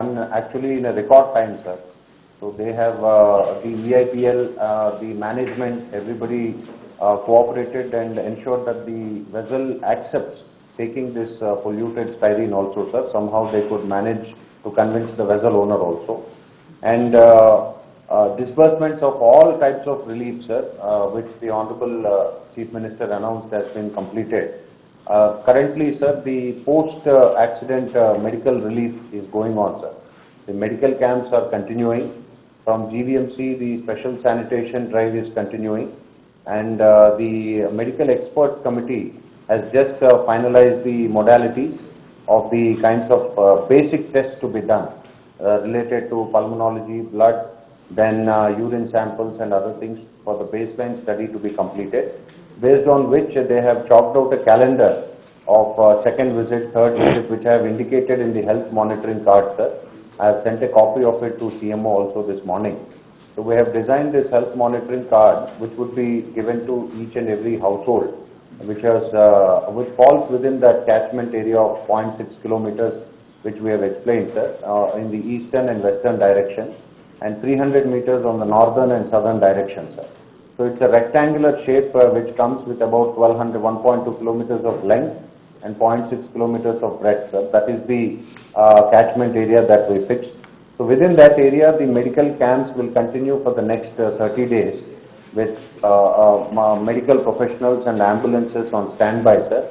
done actually in a record time, sir. So they have the VIPL, the management, everybody cooperated and ensured that the vessel accepts taking this polluted styrene also, sir. Somehow they could manage to convince the vessel owner also. And disbursements of all types of relief, sir, which the Honorable Chief Minister announced has been completed. Currently, sir, the post-accident medical relief is going on, sir. The medical camps are continuing. From GVMC, the special sanitation drive is continuing. And the medical experts committee has just finalized the modalities of the kinds of basic tests to be done related to pulmonology, blood, then urine samples and other things for the baseline study to be completed, based on which they have chalked out a calendar of second visit, third visit, which I have indicated in the health monitoring card, sir. I have sent a copy of it to CMO also this morning. So we have designed this health monitoring card, which would be given to each and every household, which falls within that catchment area of 0.6 kilometers, which we have explained, sir, in the eastern and western direction, and 300 meters on the northern and southern direction, sir. So it's a rectangular shape which comes with about 1.2 kilometers of length and 0.6 kilometers of breadth, sir. That is the catchment area that we fixed. So within that area, the medical camps will continue for the next 30 days with medical professionals and ambulances on standby, sir.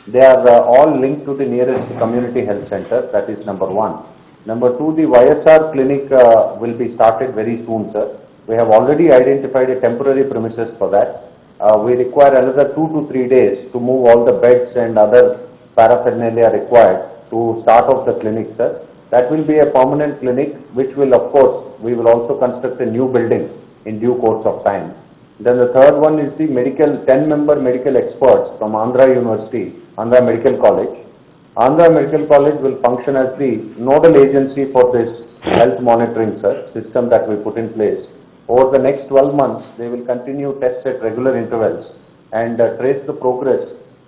They are all linked to the nearest community health center. That is number one. Number two, the YSR clinic will be started very soon, sir. We have already identified a temporary premises for that. We require another 2 to 3 days to move all the beds and other paraphernalia required to start off the clinic, sir. That will be a permanent clinic, which will, of course, we will also construct a new building in due course of time. Then the third one is the 10-member medical experts from Andhra University, Andhra Medical College. Andhra Medical College will function as the nodal agency for this health monitoring, sir, system that we put in place. Over the next 12 months, they will continue tests at regular intervals and trace the progress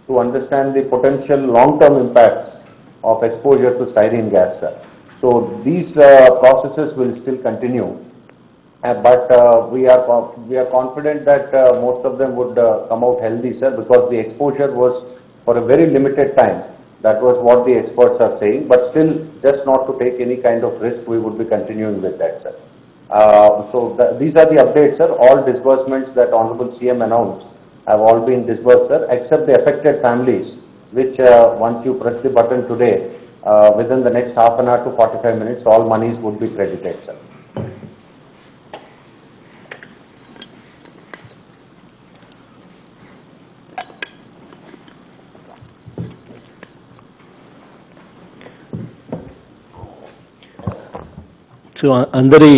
to understand the potential long-term impacts of exposure to styrene gas, sir. So these processes will still continue, but we are confident that most of them would come out healthy, sir, because the exposure was for a very limited time. That was what the experts are saying, but still, just not to take any kind of risk, we would be continuing with that, sir. These are the updates, sir. All disbursements that Honorable CM announced have all been disbursed, sir, except the affected families, which once you press the button today, within the next half an hour to 45 minutes, all monies would be credited, sir. So అందరి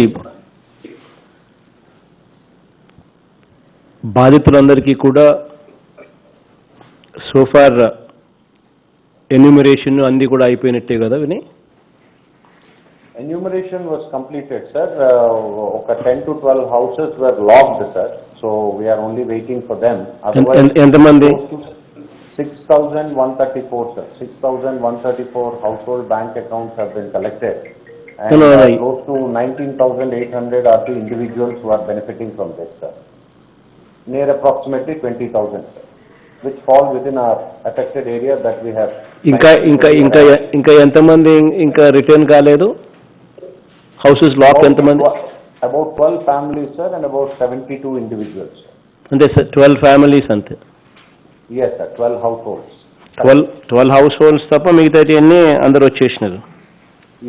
బాధితులందరికీ కూడా so far enumeration అన్నీ కూడా అయిపోయినట్టే కదా విని? Enumeration was completed, sir. 10 to 12 houses were logged, sir. So we are only waiting for them. Otherwise, ఎంతమంది? 6,134, sir. 6,134 household bank accounts have been collected. And close to 19,800 are the individuals who are benefiting from this, sir. Near approximately 20,000, sir, which fall within our affected area that we have. ఇంకా ఎంతమంది ఇంకా return కాలేదు? Houses lock ఎంతమంది? About 12 families, sir, and about 72 individuals, sir. అంటే sir 12 families అంతే? Yes, sir, 12 households. 12 households తప్ప మిగతాటి అన్నీ అందరూ వచ్చేసినారు?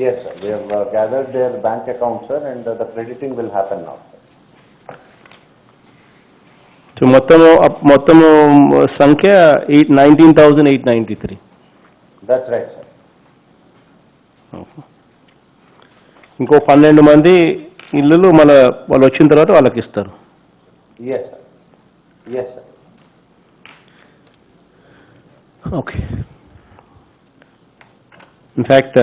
Yes, sir. We have gathered their bank accounts, sir, and the crediting will happen now, sir. So మొత్తము సంఖ్య 19,893. That's right, sir. ఇంకో 12 మంది ఇల్లులు వాళ్ళు వచ్చిన తర్వాత వాళ్ళకి ఇస్తారు. Yes, sir. Yes, sir. Okay. In fact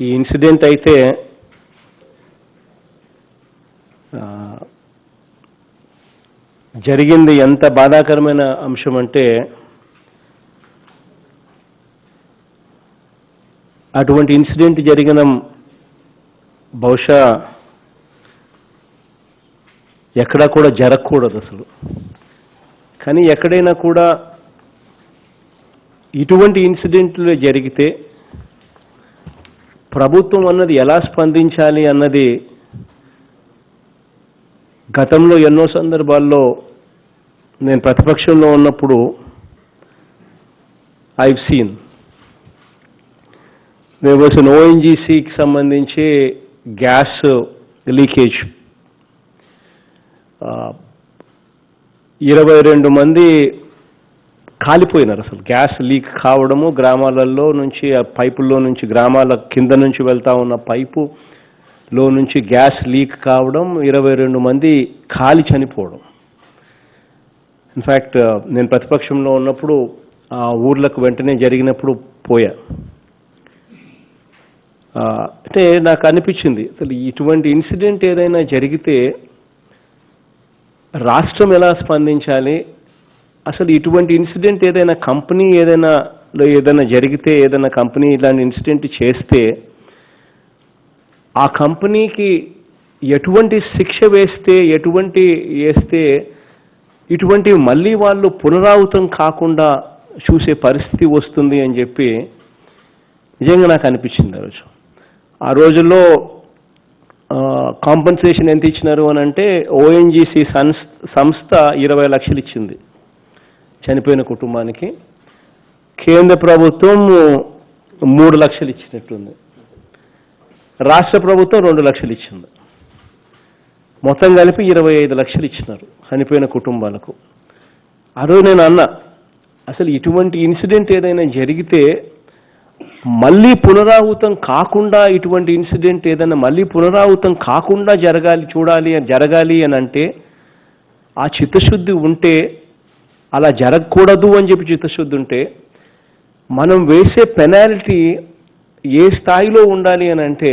ఈ ఇన్సిడెంట్ అయితే జరిగింది ఎంత బాధాకరమైన అంశం అంటే అటువంటి ఇన్సిడెంట్ జరిగిన బహుశా ఎక్కడా కూడా జరగకూడదు అసలు. కానీ ఎక్కడైనా కూడా ఇటువంటి ఇన్సిడెంట్లు జరిగితే ప్రభుత్వం అన్నది ఎలా స్పందించాలి అన్నది గతంలో ఎన్నో సందర్భాల్లో నేను ప్రతిపక్షంలో ఉన్నప్పుడు I've seen. There was an ఓఎన్జీసీకి సంబంధించి గ్యాస్ లీకేజ్, 22 మంది కాలిపోయినారు. అసలు గ్యాస్ లీక్ కావడము, గ్రామాలలో నుంచి ఆ పైపుల్లో నుంచి, గ్రామాల కింద నుంచి వెళ్తా ఉన్న పైపులో నుంచి గ్యాస్ లీక్ కావడం, 22 మంది కాలి చనిపోవడం. ఇన్ఫ్యాక్ట్ నేను ప్రతిపక్షంలో ఉన్నప్పుడు ఆ ఊర్లకు వెంటనే జరిగినప్పుడు పోయా. అంటే నాకు అనిపించింది అసలు ఇటువంటి ఇన్సిడెంట్ ఏదైనా జరిగితే రాష్ట్రం ఎలా స్పందించాలి, అసలు ఇటువంటి ఇన్సిడెంట్ ఏదైనా కంపెనీ ఏదైనా జరిగితే, ఏదైనా కంపెనీ ఇలాంటి ఇన్సిడెంట్ చేస్తే ఆ కంపెనీకి ఎటువంటి శిక్ష వేస్తే ఇటువంటివి మళ్ళీ వాళ్ళు పునరావృతం కాకుండా చూసే పరిస్థితి వస్తుంది అని చెప్పి నిజంగా నాకు అనిపించింది ఆ రోజు. ఆ రోజుల్లో కాంపన్సేషన్ ఎంత ఇచ్చినారు అని అంటే ఓఎన్జీసీ సంస్థ 20 లక్షలు ఇచ్చింది చనిపోయిన కుటుంబానికి. కేంద్ర ప్రభుత్వం 3 లక్షలు ఇచ్చినట్టుంది, రాష్ట్ర ప్రభుత్వం 2 లక్షలు ఇచ్చింది. మొత్తం కలిపి 25 లక్షలు ఇచ్చినారు చనిపోయిన కుటుంబాలకు. ఆ రోజు నేను అన్నా, అసలు ఇటువంటి ఇన్సిడెంట్ ఏదైనా జరిగితే మళ్ళీ పునరావృతం కాకుండా, ఇటువంటి ఇన్సిడెంట్ ఏదైనా మళ్ళీ పునరావృతం కాకుండా జరగాలి అని అంటే ఆ చిత్తశుద్ధి ఉంటే, అలా జరగకూడదు అని చెప్పి చిత్తశుద్ధి ఉంటే మనం వేసే పెనాల్టీ ఏ స్థాయిలో ఉండాలి అని అంటే,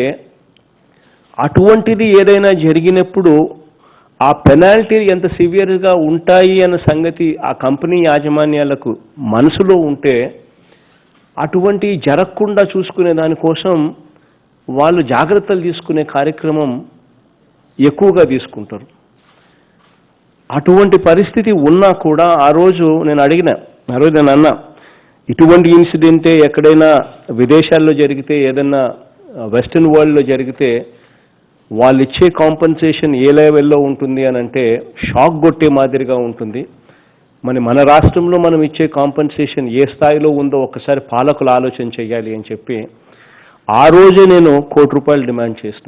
అటువంటిది ఏదైనా జరిగినప్పుడు ఆ పెనాల్టీ ఎంత సివియర్గా ఉంటాయి అన్న సంగతి ఆ కంపెనీ యాజమాన్యాలకు మనసులో ఉంటే అటువంటి జరగకుండా చూసుకునే దానికోసం వాళ్ళు జాగ్రత్తలు తీసుకునే కార్యక్రమం ఎక్కువగా తీసుకుంటారు. అటువంటి పరిస్థితి ఉన్నా కూడా ఆ రోజు నేను అన్నా, ఇటువంటి ఇన్సిడెంటే ఎక్కడైనా విదేశాల్లో జరిగితే, ఏదైనా వెస్టర్న్ వరల్డ్లో జరిగితే వాళ్ళు ఇచ్చే కాంపన్సేషన్ ఏ లెవెల్లో ఉంటుంది అని అంటే షాక్ కొట్టే మాదిరిగా ఉంటుంది. మన రాష్ట్రంలో మనం ఇచ్చే కాంపన్సేషన్ ఏ స్థాయిలో ఉందో ఒక్కసారి పాలకులు ఆలోచన చేయాలి అని చెప్పి ఆ రోజే నేను ₹1 కోటి డిమాండ్ చేసిన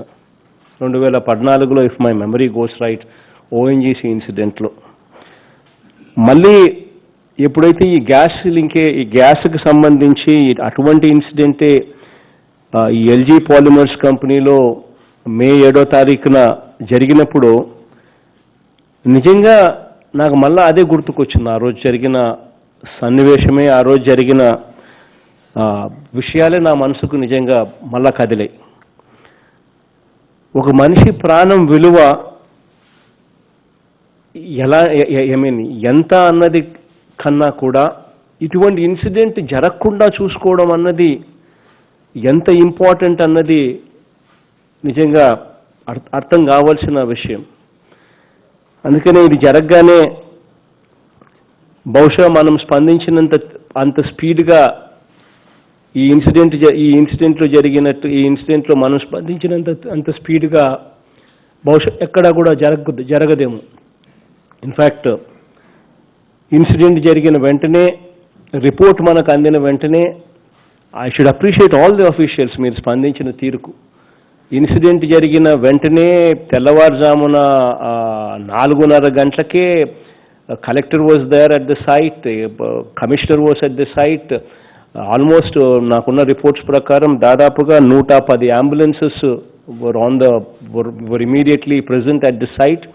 2014లో, if my memory goes right, ONGC ఇన్సిడెంట్లో. మళ్ళీ ఎప్పుడైతే ఈ గ్యాస్కి సంబంధించి అటువంటి ఇన్సిడెంటే ఈ ఎల్జీ పాలిమర్స్ కంపెనీలో మే 7వ తారీఖున జరిగినప్పుడు నిజంగా నాకు మళ్ళీ అదే గుర్తుకొచ్చింది. ఆ రోజు జరిగిన సన్నివేశమే, ఆ రోజు జరిగిన విషయాలే నా మనసుకు నిజంగా మళ్ళా కదిలాయి. ఒక మనిషి ప్రాణం విలువ ఎంత అన్నది కన్నా కూడా ఇటువంటి ఇన్సిడెంట్ జరగకుండా చూసుకోవడం అన్నది ఎంత ఇంపార్టెంట్ అన్నది నిజంగా అర్థం కావాల్సిన విషయం. అందుకనే ఇది జరగగానే బహుశా మనం అంత స్పీడ్గా ఈ ఇన్సిడెంట్లో మనం అంత స్పీడ్గా బహుశా ఎక్కడా కూడా జరగదేమో. ఇన్ఫ్యాక్ట్ ఇన్సిడెంట్ జరిగిన వెంటనే, రిపోర్ట్ మనకు అందిన వెంటనే I should appreciate all the officials మీరు స్పందించిన తీరుకు. ఇన్సిడెంట్ జరిగిన వెంటనే తెల్లవారుజామున 4:30 గంటలకే collector was there at the site, commissioner was at the site. Almost నాకున్న రిపోర్ట్స్ ప్రకారం దాదాపుగా 110 ambulances were immediately present at the site.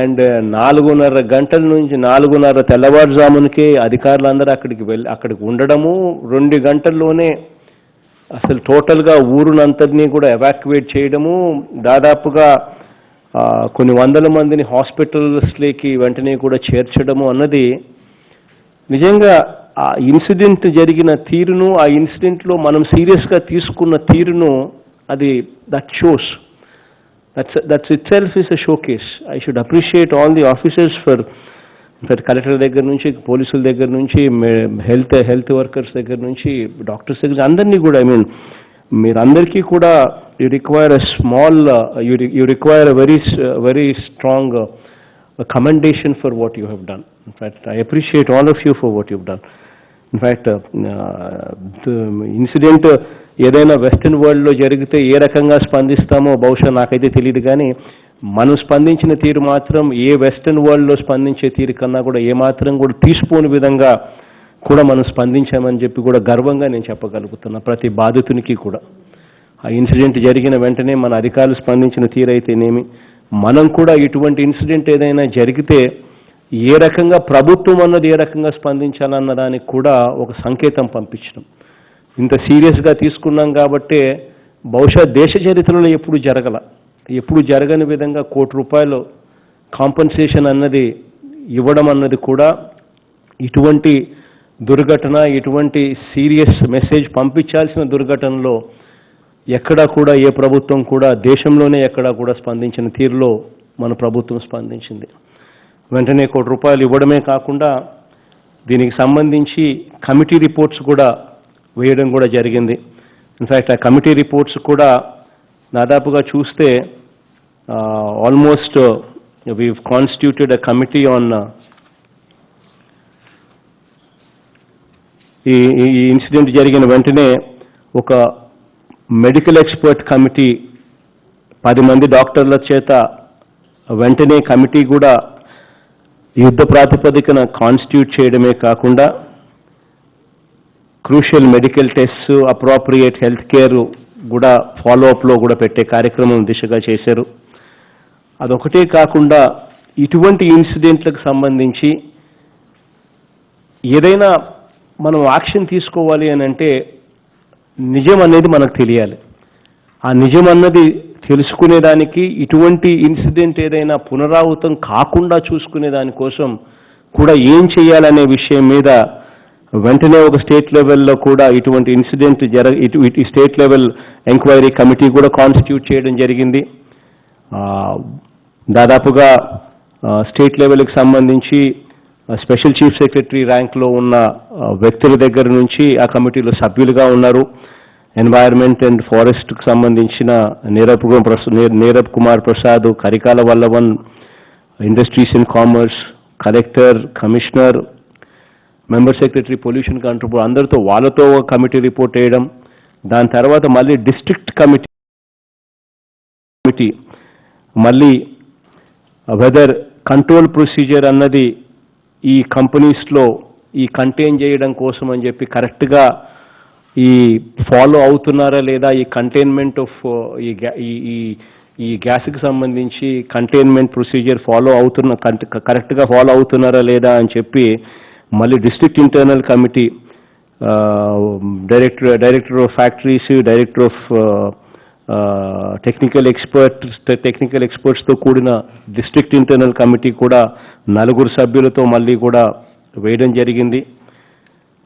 And 4:30 గంటల నుంచి 4:30 తెల్లవారుజామునకే అధికారులందరూ అక్కడికి ఉండడము, 2 గంటల్లోనే అసలు టోటల్గా ఊరునంతటినీ కూడా ఎవాక్యువేట్ చేయడము, దాదాపుగా కొన్ని వందల మందిని హాస్పిటల్స్లోకి వెంటనే కూడా చేర్చడము అన్నది నిజంగా ఆ ఇన్సిడెంట్ జరిగిన తీరును, ఆ ఇన్సిడెంట్లో మనం సీరియస్గా తీసుకున్న తీరును, అది that shows. That's itself is a showcase. I should appreciate all the officers for collector దగ్గర నుంచి, పోలీసుల దగ్గర నుంచి, హెల్త్ వర్కర్స్ దగ్గర నుంచి, డాక్టర్స్ దగ్గర అందరినీ కూడా. ఐ మీన్ మీరందరికీ కూడా you require a small, you require a very strong commendation for what you have done. In fact, I appreciate all of you for what you've done. In fact, the incident ఏదైనా western వరల్డ్లో జరిగితే ఏ రకంగా స్పందిస్తామో బహుశా నాకైతే తెలియదు, కానీ మనం స్పందించిన తీరు మాత్రం ఏ వెస్టర్న్ వరల్డ్లో స్పందించే తీరు కన్నా కూడా ఏమాత్రం కూడా తీసిపోని విధంగా కూడా మనం స్పందించామని చెప్పి కూడా గర్వంగా నేను చెప్పగలుగుతున్నా ప్రతి బాధితునికి కూడా. ఆ ఇన్సిడెంట్ జరిగిన వెంటనే మన అధికారులు స్పందించిన తీరైతేనేమి, మనం కూడా ఇటువంటి ఇన్సిడెంట్ ఏదైనా జరిగితే ఏ రకంగా ప్రభుత్వం అన్నది ఏ రకంగా స్పందించాలన్న దానికి కూడా ఒక సంకేతం పంపించడం. ఇంత సీరియస్గా తీసుకున్నాం కాబట్టే బహుశా దేశ చరిత్రలో ఎప్పుడు జరగని విధంగా ₹1 కాంపన్సేషన్ అన్నది ఇవ్వడం అన్నది కూడా ఇటువంటి దుర్ఘటన, ఇటువంటి సీరియస్ మెసేజ్ పంపించాల్సిన దుర్ఘటనలో ఎక్కడా కూడా ఏ ప్రభుత్వం కూడా దేశంలోనే ఎక్కడా కూడా స్పందించిన తీరులో మన ప్రభుత్వం స్పందించింది. వెంటనే ₹1 ఇవ్వడమే కాకుండా దీనికి సంబంధించి కమిటీ రిపోర్ట్స్ కూడా వేయడం కూడా జరిగింది. ఇన్ఫ్యాక్ట్ ఆ కమిటీ రిపోర్ట్స్ కూడా దాదాపుగా చూస్తే almost we've constituted a committee on ఈ ఇన్సిడెంట్ జరిగిన వెంటనే ఒక మెడికల్ ఎక్స్పర్ట్ కమిటీ 10 మంది డాక్టర్ల చేత వెంటనే కమిటీ కూడా యుద్ధ ప్రాతిపదికన కాన్స్టిట్యూట్ చేయడమే కాకుండా crucial medical test, appropriate health care కూడా ఫాలోఅప్లో కూడా పెట్టే కార్యక్రమం దిశగా చేశారు. అదొకటే కాకుండా ఇటువంటి ఇన్సిడెంట్లకు సంబంధించి ఏదైనా మనం యాక్షన్ తీసుకోవాలి అని అంటే నిజం అనేది మనకు తెలియాలి. ఆ నిజం అన్నది తెలుసుకునేదానికి, ఇటువంటి ఇన్సిడెంట్ ఏదైనా పునరావృతం కాకుండా చూసుకునే దానికోసం కూడా ఏం చేయాలనే విషయం మీద వెంటనే ఒక స్టేట్ లెవెల్లో కూడా ఇటువంటి ఇన్సిడెంట్ ఇటు స్టేట్ లెవెల్ ఎంక్వైరీ కమిటీ కూడా కాన్స్టిట్యూట్ చేయడం జరిగింది. దాదాపుగా స్టేట్ లెవెల్కి సంబంధించి స్పెషల్ చీఫ్ సెక్రటరీ ర్యాంక్లో ఉన్న వ్యక్తుల దగ్గర నుంచి ఆ కమిటీలో సభ్యులుగా ఉన్నారు. ఎన్వైర్న్మెంట్ అండ్ ఫారెస్ట్కి సంబంధించిన Neerabh Kumar Prasad, Karikala Vallavan, industries and commerce, collector, commissioner, member secretary, pollution control board అందరితో వాళ్ళతో కమిటీ రిపోర్ట్ వేయడం. దాని తర్వాత మళ్ళీ డిస్ట్రిక్ట్ కమిటీ మళ్ళీ వెదర్ కంట్రోల్ ప్రొసీజర్ అన్నది ఈ కంపెనీస్లో ఈ కంటైన్ చేయడం కోసం అని చెప్పి కరెక్ట్గా ఈ ఫాలో అవుతున్నారా లేదా, ఈ కంటైన్మెంట్ ఆఫ్ ఈ గ్యాస్కి సంబంధించి కంటైన్మెంట్ ప్రొసీజర్ కరెక్ట్గా ఫాలో అవుతున్నారా లేదా అని చెప్పి మళ్ళీ district internal committee, director of factories, director of technical ఎక్స్పర్ట్స్తో కూడిన డిస్ట్రిక్ట్ ఇంటర్నల్ కమిటీ కూడా 4 సభ్యులతో మళ్ళీ కూడా వేయడం జరిగింది.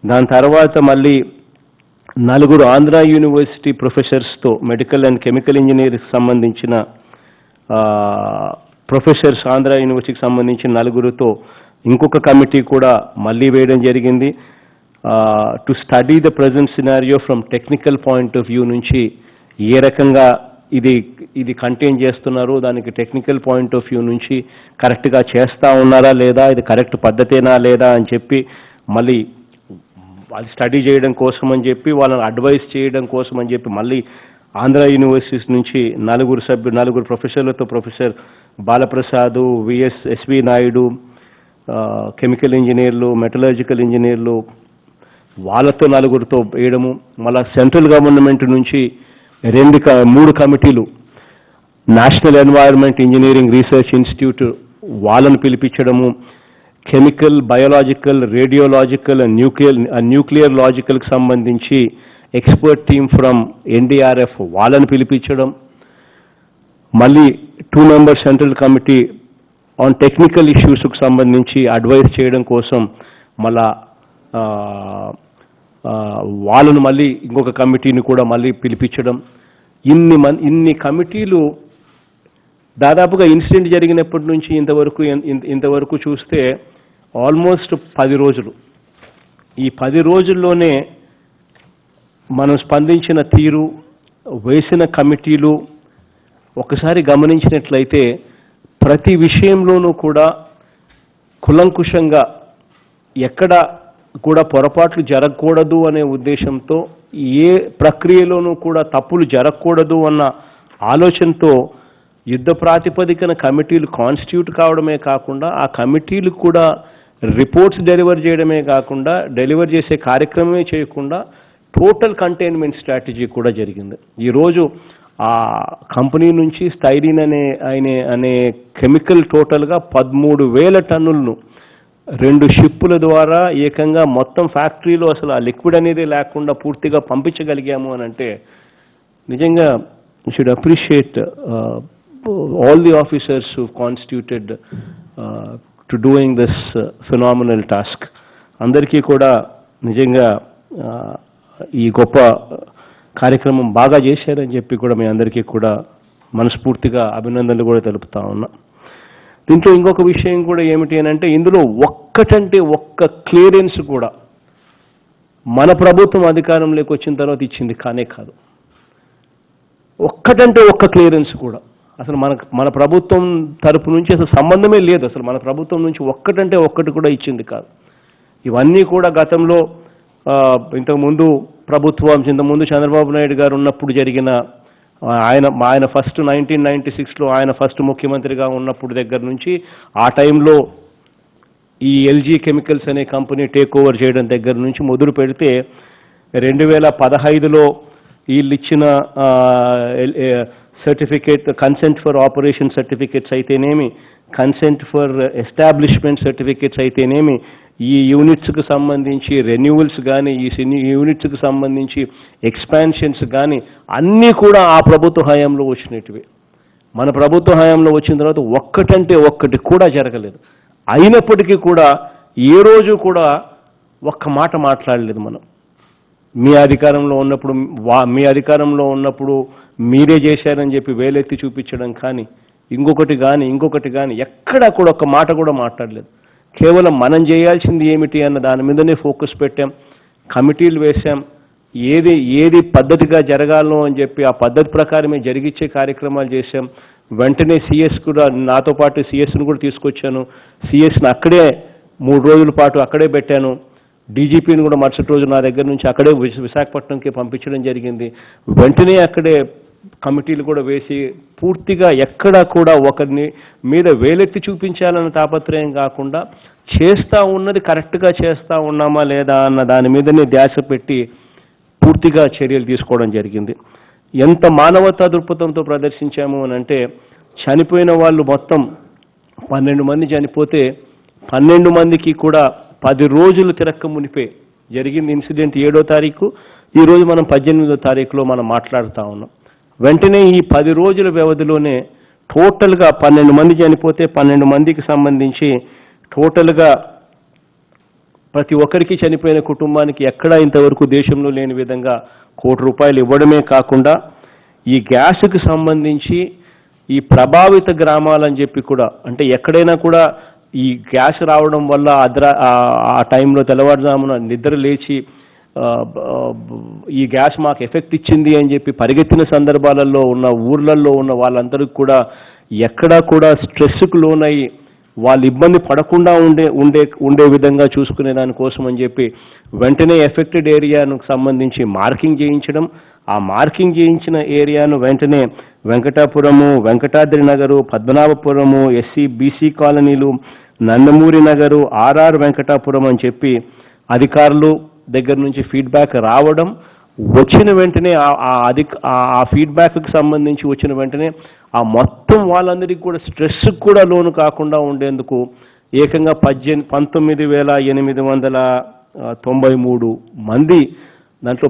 దాని తర్వాత మళ్ళీ 4 ఆంధ్ర యూనివర్సిటీ ప్రొఫెసర్స్తో, మెడికల్ అండ్ కెమికల్ ఇంజనీరింగ్కి సంబంధించిన ప్రొఫెసర్స్, ఆంధ్ర యూనివర్సిటీకి సంబంధించిన 4తో ఇంకొక కమిటీ కూడా మళ్ళీ వేయడం జరిగింది. To study the present scenario from technical point of view నుంచి ఏ రకంగా ఇది కంటైన్ చేస్తున్నారు, దానికి టెక్నికల్ పాయింట్ ఆఫ్ వ్యూ నుంచి కరెక్ట్గా చేస్తూ ఉన్నారా లేదా, ఇది కరెక్ట్ పద్ధతేనా లేదా అని చెప్పి మళ్ళీ వాళ్ళు స్టడీ చేయడం కోసం అని చెప్పి, వాళ్ళని అడ్వైస్ చేయడం కోసం అని చెప్పి మళ్ళీ ఆంధ్ర యూనివర్సిటీస్ నుంచి 4 ప్రొఫెసర్లతో, professor Balaprasad, SV Naidu, chemical ఇంజనీర్లు, మెటలర్జికల్ ఇంజనీర్లు, వాళ్ళతో 4తో వేయడము. మళ్ళీ సెంట్రల్ గవర్నమెంట్ నుంచి 3 కమిటీలు, national environment engineering research institute వాళ్ళను పిలిపించడము, chemical, biological, radiological and nuclear లాజికల్కి సంబంధించి ఎక్స్పర్ట్ టీమ్ ఫ్రమ్ ఎన్డీఆర్ఎఫ్ వాళ్ళని పిలిపించడం, మళ్ళీ 2 member central committee on technical ఇష్యూస్కి సంబంధించి అడ్వైస్ చేయడం కోసం మళ్ళా వాళ్ళను మళ్ళీ ఇంకొక కమిటీని కూడా మళ్ళీ పిలిపించడం, ఇన్ని కమిటీలు దాదాపుగా ఇన్సిడెంట్ జరిగినప్పటి నుంచి ఇంతవరకు చూస్తే ఆల్మోస్ట్ 10 రోజులు. ఈ 10 రోజుల్లోనే మనం స్పందించిన తీరు, వేసిన కమిటీలు ఒకసారి గమనించినట్లయితే ప్రతి విషయంలోనూ కూడా కులంకుషంగా ఎక్కడ కూడా పొరపాట్లు జరగకూడదు అనే ఉద్దేశంతో, ఏ ప్రక్రియలోనూ కూడా తప్పులు జరగకూడదు అన్న ఆలోచనతో యుద్ధ ప్రాతిపదికన కమిటీలు కాన్స్టిట్యూట్ కావడమే కాకుండా ఆ కమిటీలు కూడా రిపోర్ట్స్ డెలివర్ చేయడమే కాకుండా డెలివర్ చేసే కార్యక్రమమే చేయకుండా టోటల్ కంటైన్మెంట్ స్ట్రాటజీ కూడా జరిగింది. ఈరోజు ఆ కంపెనీ నుంచి స్టైరిన్ అనే కెమికల్ టోటల్గా 13,000 టన్నులను 2 షిప్పుల ద్వారా ఏకంగా మొత్తం ఫ్యాక్టరీలో అసలు ఆ లిక్విడ్ అనేది లేకుండా పూర్తిగా పంపించగలిగాము అని అంటే నిజంగా you should appreciate all the officers who constituted to doing this phenomenal task. అందరికీ కూడా నిజంగా ఈ గొప్ప కార్యక్రమం బాగా చేశారని చెప్పి కూడా మీ అందరికీ కూడా మనస్ఫూర్తిగా అభినందనలు కూడా తెలుపుతా ఉన్నా. దీంట్లో ఇంకొక విషయం కూడా ఏమిటి అని అంటే ఇందులో ఒక్క క్లియరెన్స్ కూడా మన ప్రభుత్వం అధికారంలోకి వచ్చిన తర్వాత ఇచ్చింది కానే కాదు. ఒక్క క్లియరెన్స్ కూడా అసలు మన ప్రభుత్వం తరపు నుంచి అసలు సంబంధమే లేదు. అసలు మన ప్రభుత్వం నుంచి ఒక్కటి కూడా ఇచ్చింది కాదు. ఇవన్నీ కూడా గతంలో ఇంతకుముందు ఇంతకుముందు చంద్రబాబు నాయుడు గారు ఉన్నప్పుడు జరిగిన ఆయన ఫస్ట్ 1996లో ఆయన ఫస్ట్ ముఖ్యమంత్రిగా ఉన్నప్పుడు దగ్గర నుంచి ఆ టైంలో ఈ ఎల్జీ కెమికల్స్ అనే కంపెనీ టేక్ ఓవర్ చేయడం దగ్గర నుంచి మొదలు పెడితే 2015లో వీళ్ళు ఇచ్చిన certificate, consent for operation certificates అయితేనేమి, కన్సెంట్ ఫర్ ఎస్టాబ్లిష్మెంట్ సర్టిఫికేట్స్ అయితేనేమి, ఈ యూనిట్స్కి సంబంధించి రెన్యూవల్స్ కానీ, ఈ యూనిట్స్కి సంబంధించి ఎక్స్పాన్షన్స్ కానీ అన్నీ కూడా ఆ ప్రభుత్వ హయాంలో వచ్చినట్టువే. మన ప్రభుత్వ హయాంలో వచ్చిన తర్వాత ఒక్కటి కూడా జరగలేదు. అయినప్పటికీ కూడా ఏ రోజు కూడా ఒక్క మాట మాట్లాడలేదు మనం. మీ అధికారంలో ఉన్నప్పుడు మీరే చేశారని చెప్పి వేలెత్తి చూపించడం కానీ ఇంకొకటి కానీ ఎక్కడా కూడా ఒక్క మాట కూడా మాట్లాడలేదు. కేవలం మనం చేయాల్సింది ఏమిటి అన్న దాని మీదనే ఫోకస్ పెట్టాం, కమిటీలు వేశాం, ఏది పద్ధతిగా జరగాలో అని చెప్పి ఆ పద్ధతి ప్రకారమే జరిగించే కార్యక్రమాలు చేశాం. వెంటనే సిఎస్ కూడా, నాతో పాటు సిఎస్ను కూడా తీసుకొచ్చాను. సిఎస్ని అక్కడే 3 రోజుల పాటు అక్కడే పెట్టాను. డీజీపీని కూడా మరుసటి రోజు నా దగ్గర నుంచి అక్కడే విశాఖపట్నంకి పంపించడం జరిగింది. వెంటనే అక్కడే కమిటీలు కూడా వేసి పూర్తిగా ఎక్కడా కూడా ఒకరిని మీద వేలెత్తి చూపించాలన్న తాపత్రయం కాకుండా చేస్తూ ఉన్నది కరెక్ట్గా చేస్తూ ఉన్నామా లేదా అన్న దాని మీదనే ధ్యాస పెట్టి పూర్తిగా చర్యలు తీసుకోవడం జరిగింది. ఎంత మానవతా దృక్పథంతో ప్రదర్శించాము అని అంటే చనిపోయిన వాళ్ళు మొత్తం 12 మంది చనిపోతే 12 మందికి కూడా 10 రోజులు తిరక్క మునిపే జరిగింది ఇన్సిడెంట్ 7వ తారీఖు. ఈరోజు మనం 18వ తారీఖులో మనం మాట్లాడుతూ ఉన్నాం. వెంటనే ఈ 10 రోజుల వ్యవధిలోనే టోటల్గా 12 మంది చనిపోతే 12 మందికి సంబంధించి టోటల్గా ప్రతి ఒక్కరికి చనిపోయిన కుటుంబానికి ఎక్కడా ఇంతవరకు దేశంలో లేని విధంగా ₹1 కోటి ఇవ్వడమే కాకుండా ఈ గ్యాస్కి సంబంధించి ఈ ప్రభావిత గ్రామాలని చెప్పి కూడా, అంటే ఎక్కడైనా కూడా ఈ గ్యాస్ రావడం వల్ల ఆ టైంలో తెల్లవారుజామున నిద్ర లేచి ఈ గ్యాస్ మాకు ఎఫెక్ట్ ఇచ్చింది అని చెప్పి పరిగెత్తిన సందర్భాలలో ఉన్న ఊర్లలో ఉన్న వాళ్ళందరికీ కూడా ఎక్కడా కూడా స్ట్రెస్కు లోనయ్యి వాళ్ళు ఇబ్బంది పడకుండా ఉండే విధంగా చూసుకునే దానికోసం అని చెప్పి వెంటనే ఎఫెక్టెడ్ ఏరియాను సంబంధించి మార్కింగ్ చేయించడం. ఆ మార్కింగ్ చేయించిన ఏరియాను వెంటనే వెంకటాపురము, వెంకటాద్రి నగరు, పద్మనాభపురము, ఎస్సీ బీసీ కాలనీలు, నందమూరి నగరు, ఆర్ఆర్ వెంకటాపురం అని చెప్పి అధికారులు దగ్గర నుంచి ఫీడ్బ్యాక్ రావడం, వచ్చిన వెంటనే ఆ ఫీడ్బ్యాక్కి సంబంధించి వచ్చిన వెంటనే ఆ మొత్తం వాళ్ళందరికీ కూడా స్ట్రెస్కి కూడా లోను కాకుండా ఉండేందుకు ఏకంగా 19,893 మంది, దాంట్లో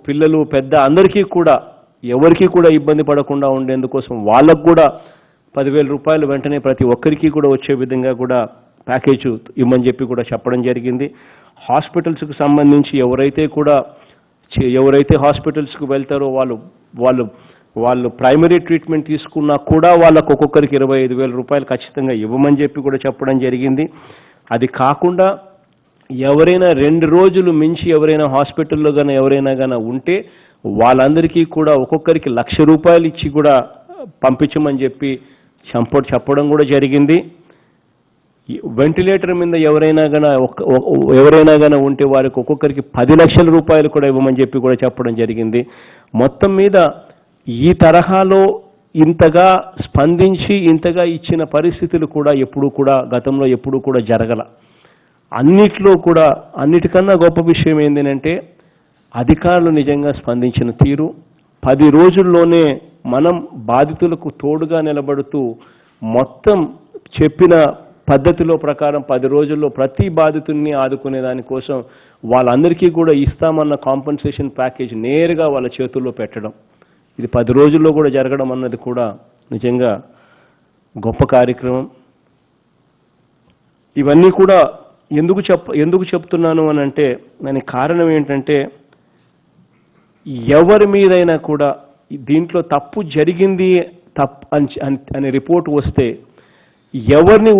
పిల్లలు పెద్ద అందరికీ కూడా ఎవరికి కూడా ఇబ్బంది పడకుండా ఉండేందుకోసం వాళ్ళకు కూడా ₹10,000 వెంటనే ప్రతి ఒక్కరికి కూడా వచ్చే విధంగా కూడా ప్యాకేజ్ ఇవ్వమని చెప్పి కూడా చెప్పడం జరిగింది. హాస్పిటల్స్కి సంబంధించి ఎవరైతే హాస్పిటల్స్కి వెళ్తారో వాళ్ళు ప్రైమరీ ట్రీట్మెంట్ తీసుకున్నా కూడా వాళ్ళకు ఒక్కొక్కరికి 25,000 రూపాయలు ఖచ్చితంగా ఇవ్వమని చెప్పి కూడా చెప్పడం జరిగింది. అది కాకుండా ఎవరైనా 2 రోజులు మించి ఎవరైనా హాస్పిటల్లో ఎవరైనా ఉంటే వాళ్ళందరికీ కూడా ఒక్కొక్కరికి 1,00,000 రూపాయలు ఇచ్చి కూడా పంపించమని చెప్పి చెప్పడం కూడా జరిగింది. వెంటిలేటర్ మీద ఎవరైనా ఉంటే వారికి ఒక్కొక్కరికి 10 లక్షల రూపాయలు కూడా ఇవ్వమని చెప్పి కూడా చెప్పడం జరిగింది. మొత్తం మీద ఈ తరహాలో ఇంతగా స్పందించి ఇంతగా ఇచ్చిన పరిస్థితులు కూడా గతంలో ఎప్పుడూ కూడా జరగల. అన్నిటికన్నా గొప్ప విషయం ఏంటంటే అధికారులు నిజంగా స్పందించిన తీరు. 10 రోజుల్లోనే మనం బాధితులకు తోడుగా నిలబడుతూ మొత్తం చెప్పిన పద్ధతిలో ప్రకారం 10 రోజుల్లో ప్రతి బాధితుడిని ఆదుకునే దానికోసం వాళ్ళందరికీ కూడా ఇస్తామన్న కాంపన్సేషన్ ప్యాకేజ్ నేరుగా వాళ్ళ చేతుల్లో పెట్టడం, ఇది 10 రోజుల్లో కూడా జరగడం అన్నది కూడా నిజంగా గొప్ప కార్యక్రమం. ఇవన్నీ కూడా ఎందుకు చెప్తున్నాను అని అంటే దానికి కారణం ఏంటంటే ఎవరి మీదైనా కూడా దీంట్లో తప్పు జరిగింది అనే రిపోర్ట్ వస్తే ఎవరిని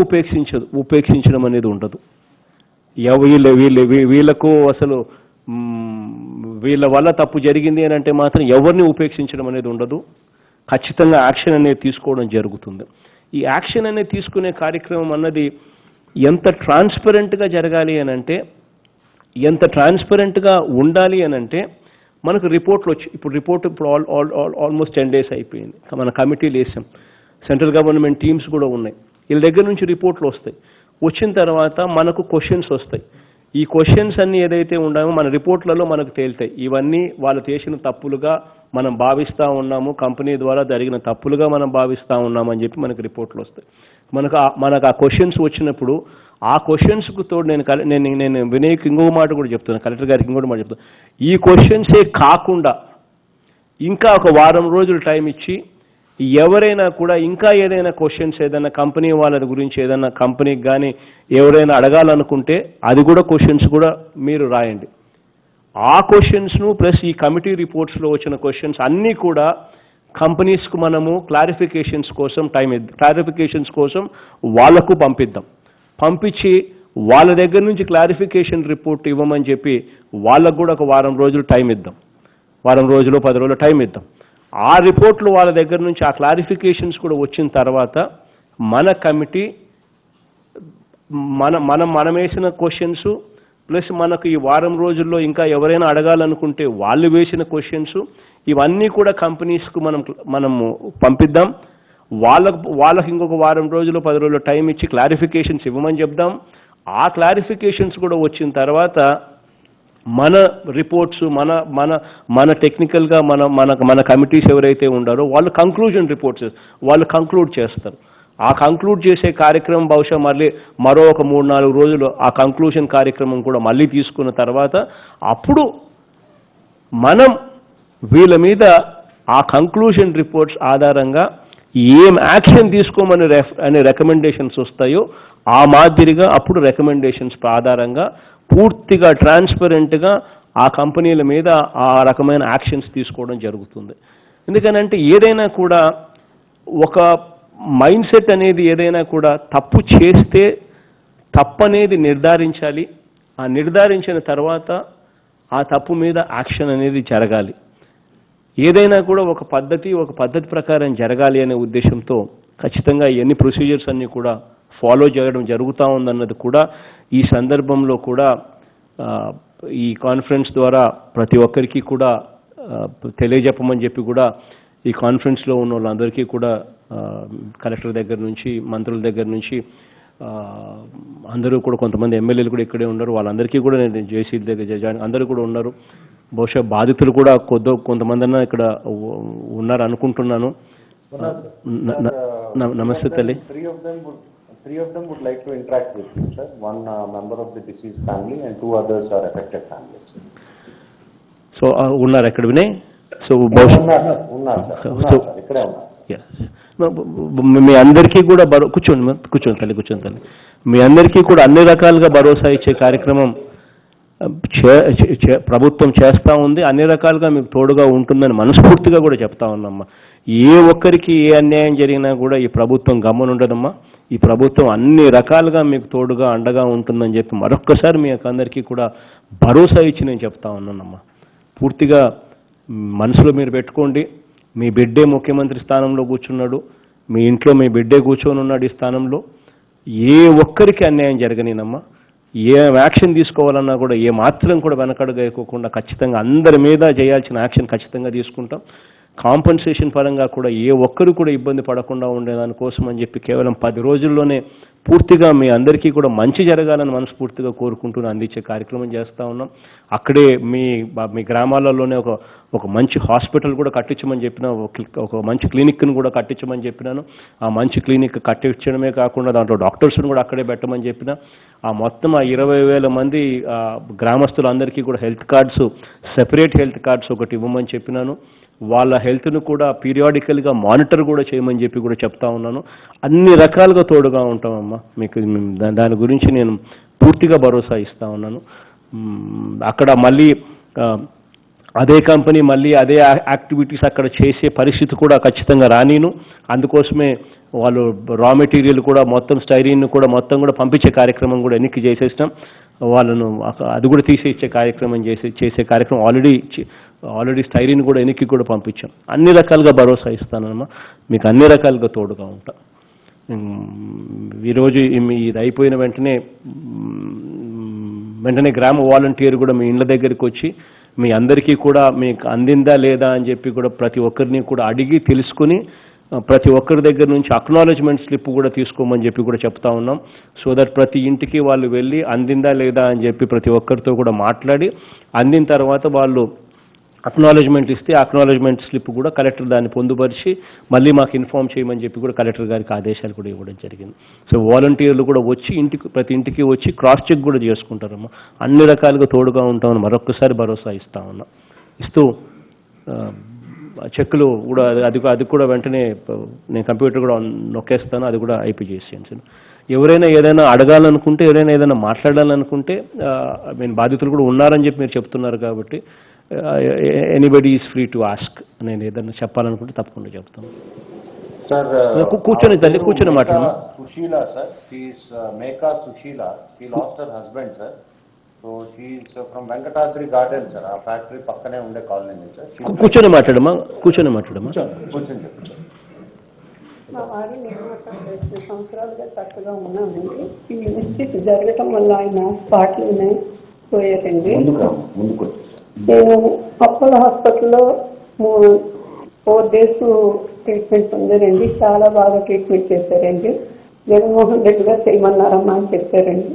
ఉపేక్షించడం అనేది ఉండదు. వీళ్ళకు అసలు వీళ్ళ వల్ల తప్పు జరిగింది అని అంటే మాత్రం ఎవరిని ఉపేక్షించడం అనేది ఉండదు. ఖచ్చితంగా యాక్షన్ అనేది తీసుకోవడం జరుగుతుంది. ఈ యాక్షన్ అనేది తీసుకునే కార్యక్రమం అన్నది ఎంత ట్రాన్స్పరెంట్గా జరగాలి అని అంటే, ఎంత ట్రాన్స్పరెంట్గా ఉండాలి అని అంటే మనకు రిపోర్ట్లు ఇప్పుడు ఆల్మోస్ట్ 10 days అయిపోయింది. మన కమిటీలు వేసాం, సెంట్రల్ గవర్నమెంట్ టీమ్స్ కూడా ఉన్నాయి. వీళ్ళ దగ్గర నుంచి రిపోర్ట్లు వస్తాయి. వచ్చిన తర్వాత మనకు క్వశ్చన్స్ వస్తాయి. ఈ క్వశ్చన్స్ అన్నీ ఏదైతే ఉన్నామో మన రిపోర్ట్లలో మనకు తేలుతాయి. ఇవన్నీ వాళ్ళు చేసిన తప్పులుగా మనం భావిస్తూ ఉన్నాము, కంపెనీ ద్వారా జరిగిన తప్పులుగా మనం భావిస్తూ ఉన్నామని చెప్పి మనకు రిపోర్ట్లు వస్తాయి. మనకు ఆ క్వశ్చన్స్ వచ్చినప్పుడు ఆ క్వశ్చన్స్కు తోడు నేను వినయ్కి ఇంకొక మాట కూడా చెప్తున్నాను, కలెక్టర్ గారికి ఇంకొక మాట చెప్తాను. ఈ క్వశ్చన్సే కాకుండా ఇంకా ఒక వారం రోజులు టైం ఇచ్చి ఎవరైనా కూడా ఇంకా ఏదైనా క్వశ్చన్స్ ఏదైనా కంపెనీ వాళ్ళ గురించి ఏదైనా కంపెనీకి కానీ ఎవరైనా అడగాలనుకుంటే అది కూడా క్వశ్చన్స్ కూడా మీరు రాయండి. ఆ క్వశ్చన్స్ను ప్లస్ ఈ కమిటీ రిపోర్ట్స్లో వచ్చిన క్వశ్చన్స్ అన్నీ కూడా కంపెనీస్కు మనము క్లారిఫికేషన్స్ కోసం వాళ్లకు పంపించి వాళ్ళ దగ్గర నుంచి క్లారిఫికేషన్ రిపోర్ట్ ఇవ్వమని చెప్పి వాళ్ళకు కూడా ఒక వారం రోజులు టైం ఇద్దాం, వారం రోజులు 10 రోజులు టైం ఇద్దాం. ఆ రిపోర్ట్లు వాళ్ళ దగ్గర నుంచి ఆ క్లారిఫికేషన్స్ కూడా వచ్చిన తర్వాత మన కమిటీ మనం వేసిన క్వశ్చన్స్ ప్లస్ మనకు ఈ వారం రోజుల్లో ఇంకా ఎవరైనా అడగాలనుకుంటే వాళ్ళు వేసిన క్వశ్చన్స్ ఇవన్నీ కూడా కంపెనీస్కు మనము పంపిద్దాం. వాళ్ళకి ఇంకొక వారం రోజులు 10 రోజులు టైం ఇచ్చి క్లారిఫికేషన్స్ ఇవ్వమని చెప్దాం. ఆ క్లారిఫికేషన్స్ కూడా వచ్చిన తర్వాత మన రిపోర్ట్స్ మన టెక్నికల్గా మన కమిటీస్ ఎవరైతే ఉండారో వాళ్ళు కంక్లూజన్ రిపోర్ట్స్ వాళ్ళు కంక్లూడ్ చేస్తారు. ఆ కంక్లూడ్ చేసే కార్యక్రమం బహుశా మరో ఒక 3-4 రోజులు ఆ కంక్లూజన్ కార్యక్రమం కూడా మళ్ళీ తీసుకున్న తర్వాత అప్పుడు మనం వీళ్ళ మీద ఆ కంక్లూజన్ రిపోర్ట్స్ ఆధారంగా ఏం యాక్షన్ తీసుకోమని అనే రికమెండేషన్స్ వస్తాయో ఆ మాదిరిగా అప్పుడు రికమెండేషన్స్ ఆధారంగా పూర్తిగా ట్రాన్స్పరెంట్గా ఆ కంపెనీల మీద ఆ రకమైన యాక్షన్స్ తీసుకోవడం జరుగుతుంది. ఎందుకనంటే ఏదైనా కూడా ఒక మైండ్ సెట్ అనేది ఏదైనా కూడా తప్పు చేస్తే తప్పనేది నిర్ధారించాలి. ఆ నిర్ధారించిన తర్వాత ఆ తప్పు మీద యాక్షన్ అనేది జరగాలి. ఏదైనా కూడా ఒక పద్ధతి ప్రకారం జరగాలి అనే ఉద్దేశంతో ఖచ్చితంగా ఎన్ని ప్రొసీజర్స్ అన్నీ కూడా ఫాలో చేయడం జరుగుతూ ఉందన్నది కూడా ఈ సందర్భంలో కూడా ఈ కాన్ఫరెన్స్ ద్వారా ప్రతి ఒక్కరికి కూడా తెలియజెప్పమని చెప్పి కూడా ఈ కాన్ఫరెన్స్లో ఉన్న వాళ్ళందరికీ కూడా కలెక్టర్ దగ్గర నుంచి మంత్రుల దగ్గర నుంచి అందరూ కూడా కొంతమంది ఎమ్మెల్యేలు కూడా ఇక్కడే ఉన్నారు. వాళ్ళందరికీ కూడా నేను జేసీ దగ్గర అందరూ కూడా ఉన్నారు. బహుశా బాధితులు కూడా కొంతమంది అన్నా ఇక్కడ ఉన్నారు అనుకుంటున్నాను. నమస్తే తల్లి. Three of them would like to interact with you, sir. One member of the deceased family and 2 others are affected families. So ఉన్నారు ఎక్కడ వినయ్? సో మీ అందరికీ కూడా కూర్చోండి తల్లి. మీ అందరికీ కూడా అన్ని రకాలుగా భరోసా ఇచ్చే కార్యక్రమం ప్రభుత్వం చేస్తూ ఉంది, అన్ని రకాలుగా మీకు తోడుగా ఉంటుందని మనస్ఫూర్తిగా కూడా చెప్తా ఉన్నామ్మా. ఏ ఒక్కరికి ఏ అన్యాయం జరిగినా కూడా ఈ ప్రభుత్వం గమ్మునుండదమ్మా. ఈ ప్రభుత్వం అన్ని రకాలుగా మీకు తోడుగా అండగా ఉంటుందని చెప్పి మరొక్కసారి మీ అందరికీ కూడా భరోసా ఇచ్చి నేను చెప్తా ఉన్నానమ్మా. పూర్తిగా మనసులో మీరు పెట్టుకోండి, మీ బిడ్డే ముఖ్యమంత్రి స్థానంలో కూర్చున్నాడు, మీ ఇంట్లో మీ బిడ్డే కూర్చొని ఉన్నాడు ఈ స్థానంలో. ఏ ఒక్కరికి అన్యాయం జరగనేనమ్మా. ఏ యాక్షన్ తీసుకోవాలన్నా కూడా ఏ మాత్రం కూడా వెనకడుగైకోకుండా ఖచ్చితంగా అందరి మీద చేయాల్సిన యాక్షన్ ఖచ్చితంగా తీసుకుంటాం. కాంపన్సేషన్ పరంగా కూడా ఏ ఒక్కరు కూడా ఇబ్బంది పడకుండా ఉండేదానికోసం అని చెప్పి కేవలం 10 రోజుల్లోనే పూర్తిగా మీ అందరికీ కూడా మంచి జరగాలని మనస్ఫూర్తిగా కోరుకుంటూ అందించే కార్యక్రమం చేస్తూ ఉన్నాం. అక్కడే మీ గ్రామాలలోనే ఒక మంచి హాస్పిటల్ కూడా కట్టించమని చెప్పిన, ఒక మంచి క్లినిక్ను కూడా కట్టించమని చెప్పినాను. ఆ మంచి క్లినిక్ కట్టించడమే కాకుండా దాంట్లో డాక్టర్స్ను కూడా అక్కడే పెట్టమని చెప్పిన. ఆ మొత్తం 20,000 మంది గ్రామస్తులందరికీ కూడా health cards, separate health cards ఒకటి ఇవ్వమని చెప్పినాను. వాళ్ళ హెల్త్ను కూడా పీరియాడికల్గా మానిటర్ కూడా చేయమని చెప్పి కూడా చెప్తా ఉన్నాను. అన్ని రకాలుగా తోడుగా ఉంటామమ్మా మీకు. దాని గురించి నేను పూర్తిగా భరోసా ఇస్తా ఉన్నాను. అక్కడ మళ్ళీ అదే కంపెనీ మళ్ళీ అదే యాక్టివిటీస్ అక్కడ చేసే పరిస్థితి కూడా ఖచ్చితంగా రానీను. అందుకోసమే వాళ్ళు రా మెటీరియల్ కూడా మొత్తం స్టైరీన్ కూడా మొత్తం కూడా పంపించే కార్యక్రమం కూడా ఎన్నిక చేసేసినాం. వాళ్ళను అది కూడా తీసేచ్చే కార్యక్రమం చేసే కార్యక్రమం ఆల్రెడీ స్టైరీన్ కూడా ఎన్నిక కూడా పంపించాం. అన్ని రకాలుగా భరోసా ఇస్తానమ్మా, మీకు అన్ని రకాలుగా తోడుగా ఉంటా. ఈరోజు ఇది అయిపోయిన వెంటనే గ్రామ వాలంటీర్ కూడా మీ ఇళ్ళ దగ్గరికి వచ్చి మీ అందరికీ కూడా మీకు అందిందా లేదా అని చెప్పి కూడా ప్రతి ఒక్కరిని కూడా అడిగి తెలుసుకుని ప్రతి ఒక్కరి దగ్గర నుంచి అక్నాలెడ్జ్మెంట్ స్లిప్ కూడా తీసుకోమని చెప్పి కూడా చెప్తా ఉన్నాం. సో దట్ ప్రతి ఇంటికి వాళ్ళు వెళ్ళి అందిందా లేదా అని చెప్పి ప్రతి ఒక్కరితో కూడా మాట్లాడి అందిన తర్వాత వాళ్ళు అక్నాలెడ్జ్మెంట్ ఇస్తే అక్నాలెడ్జ్మెంట్ స్లిప్ కూడా కలెక్టర్ దాన్ని పొందుపరిచి మళ్ళీ మాకు ఇన్ఫార్మ్ చేయమని చెప్పి కూడా కలెక్టర్ గారికి ఆదేశాలు కూడా ఇవ్వడం జరిగింది. సో వాలంటీర్లు కూడా వచ్చి ప్రతి ఇంటికి వచ్చి క్రాస్ చెక్ కూడా చేసుకుంటారమ్మా. అన్ని రకాలుగా తోడుగా ఉంటామని మరొక్కసారి భరోసా ఇస్తా ఉన్నాం. ఇస్తూ చెక్కులు కూడా అది కూడా వెంటనే నేను కంప్యూటర్ కూడా నొక్కేస్తాను, అది కూడా ఐపీ చేసేసాను. ఎవరైనా ఏదైనా అడగాలనుకుంటే, ఎవరైనా ఏదైనా మాట్లాడాలనుకుంటే నేను బాధితులు కూడా ఉన్నారని చెప్పి మీరు చెప్తున్నారు కాబట్టి anybody is free to ask. నేను ఏదైనా చెప్పాలనుకుంటే తప్పకుండా చెప్తాను. సార్ కూర్చొని తల్లి కూర్చొని మాట్లాడము. Susheela sir, she's Meka Susheela, she lost her husband sir. So she's from Venkatadri garden sir, ఆ ఫ్యాక్టరీ పక్కనే ఉండే కాలనీ సార్. కూర్చొని మాట్లాడమ్మా, కూర్చొని మాట్లాడమ్మా. కూర్చొని చెప్పండి. మా వారు నేను 2 సంవత్సరాలుగా చక్కగా ఉన్నానండి. ఈ మిస్టేక్ జరగటం వల్ల ఆయన స్పాట్లోనే పోయారండి. నేను అపోలో హాస్పిటల్లో 4 days ట్రీట్మెంట్ పొందారండి. చాలా బాగా ట్రీట్మెంట్ చేశారండి. జగన్మోహన్ రెడ్డి గారు చేయమన్నారమ్మా అని చెప్పారండి.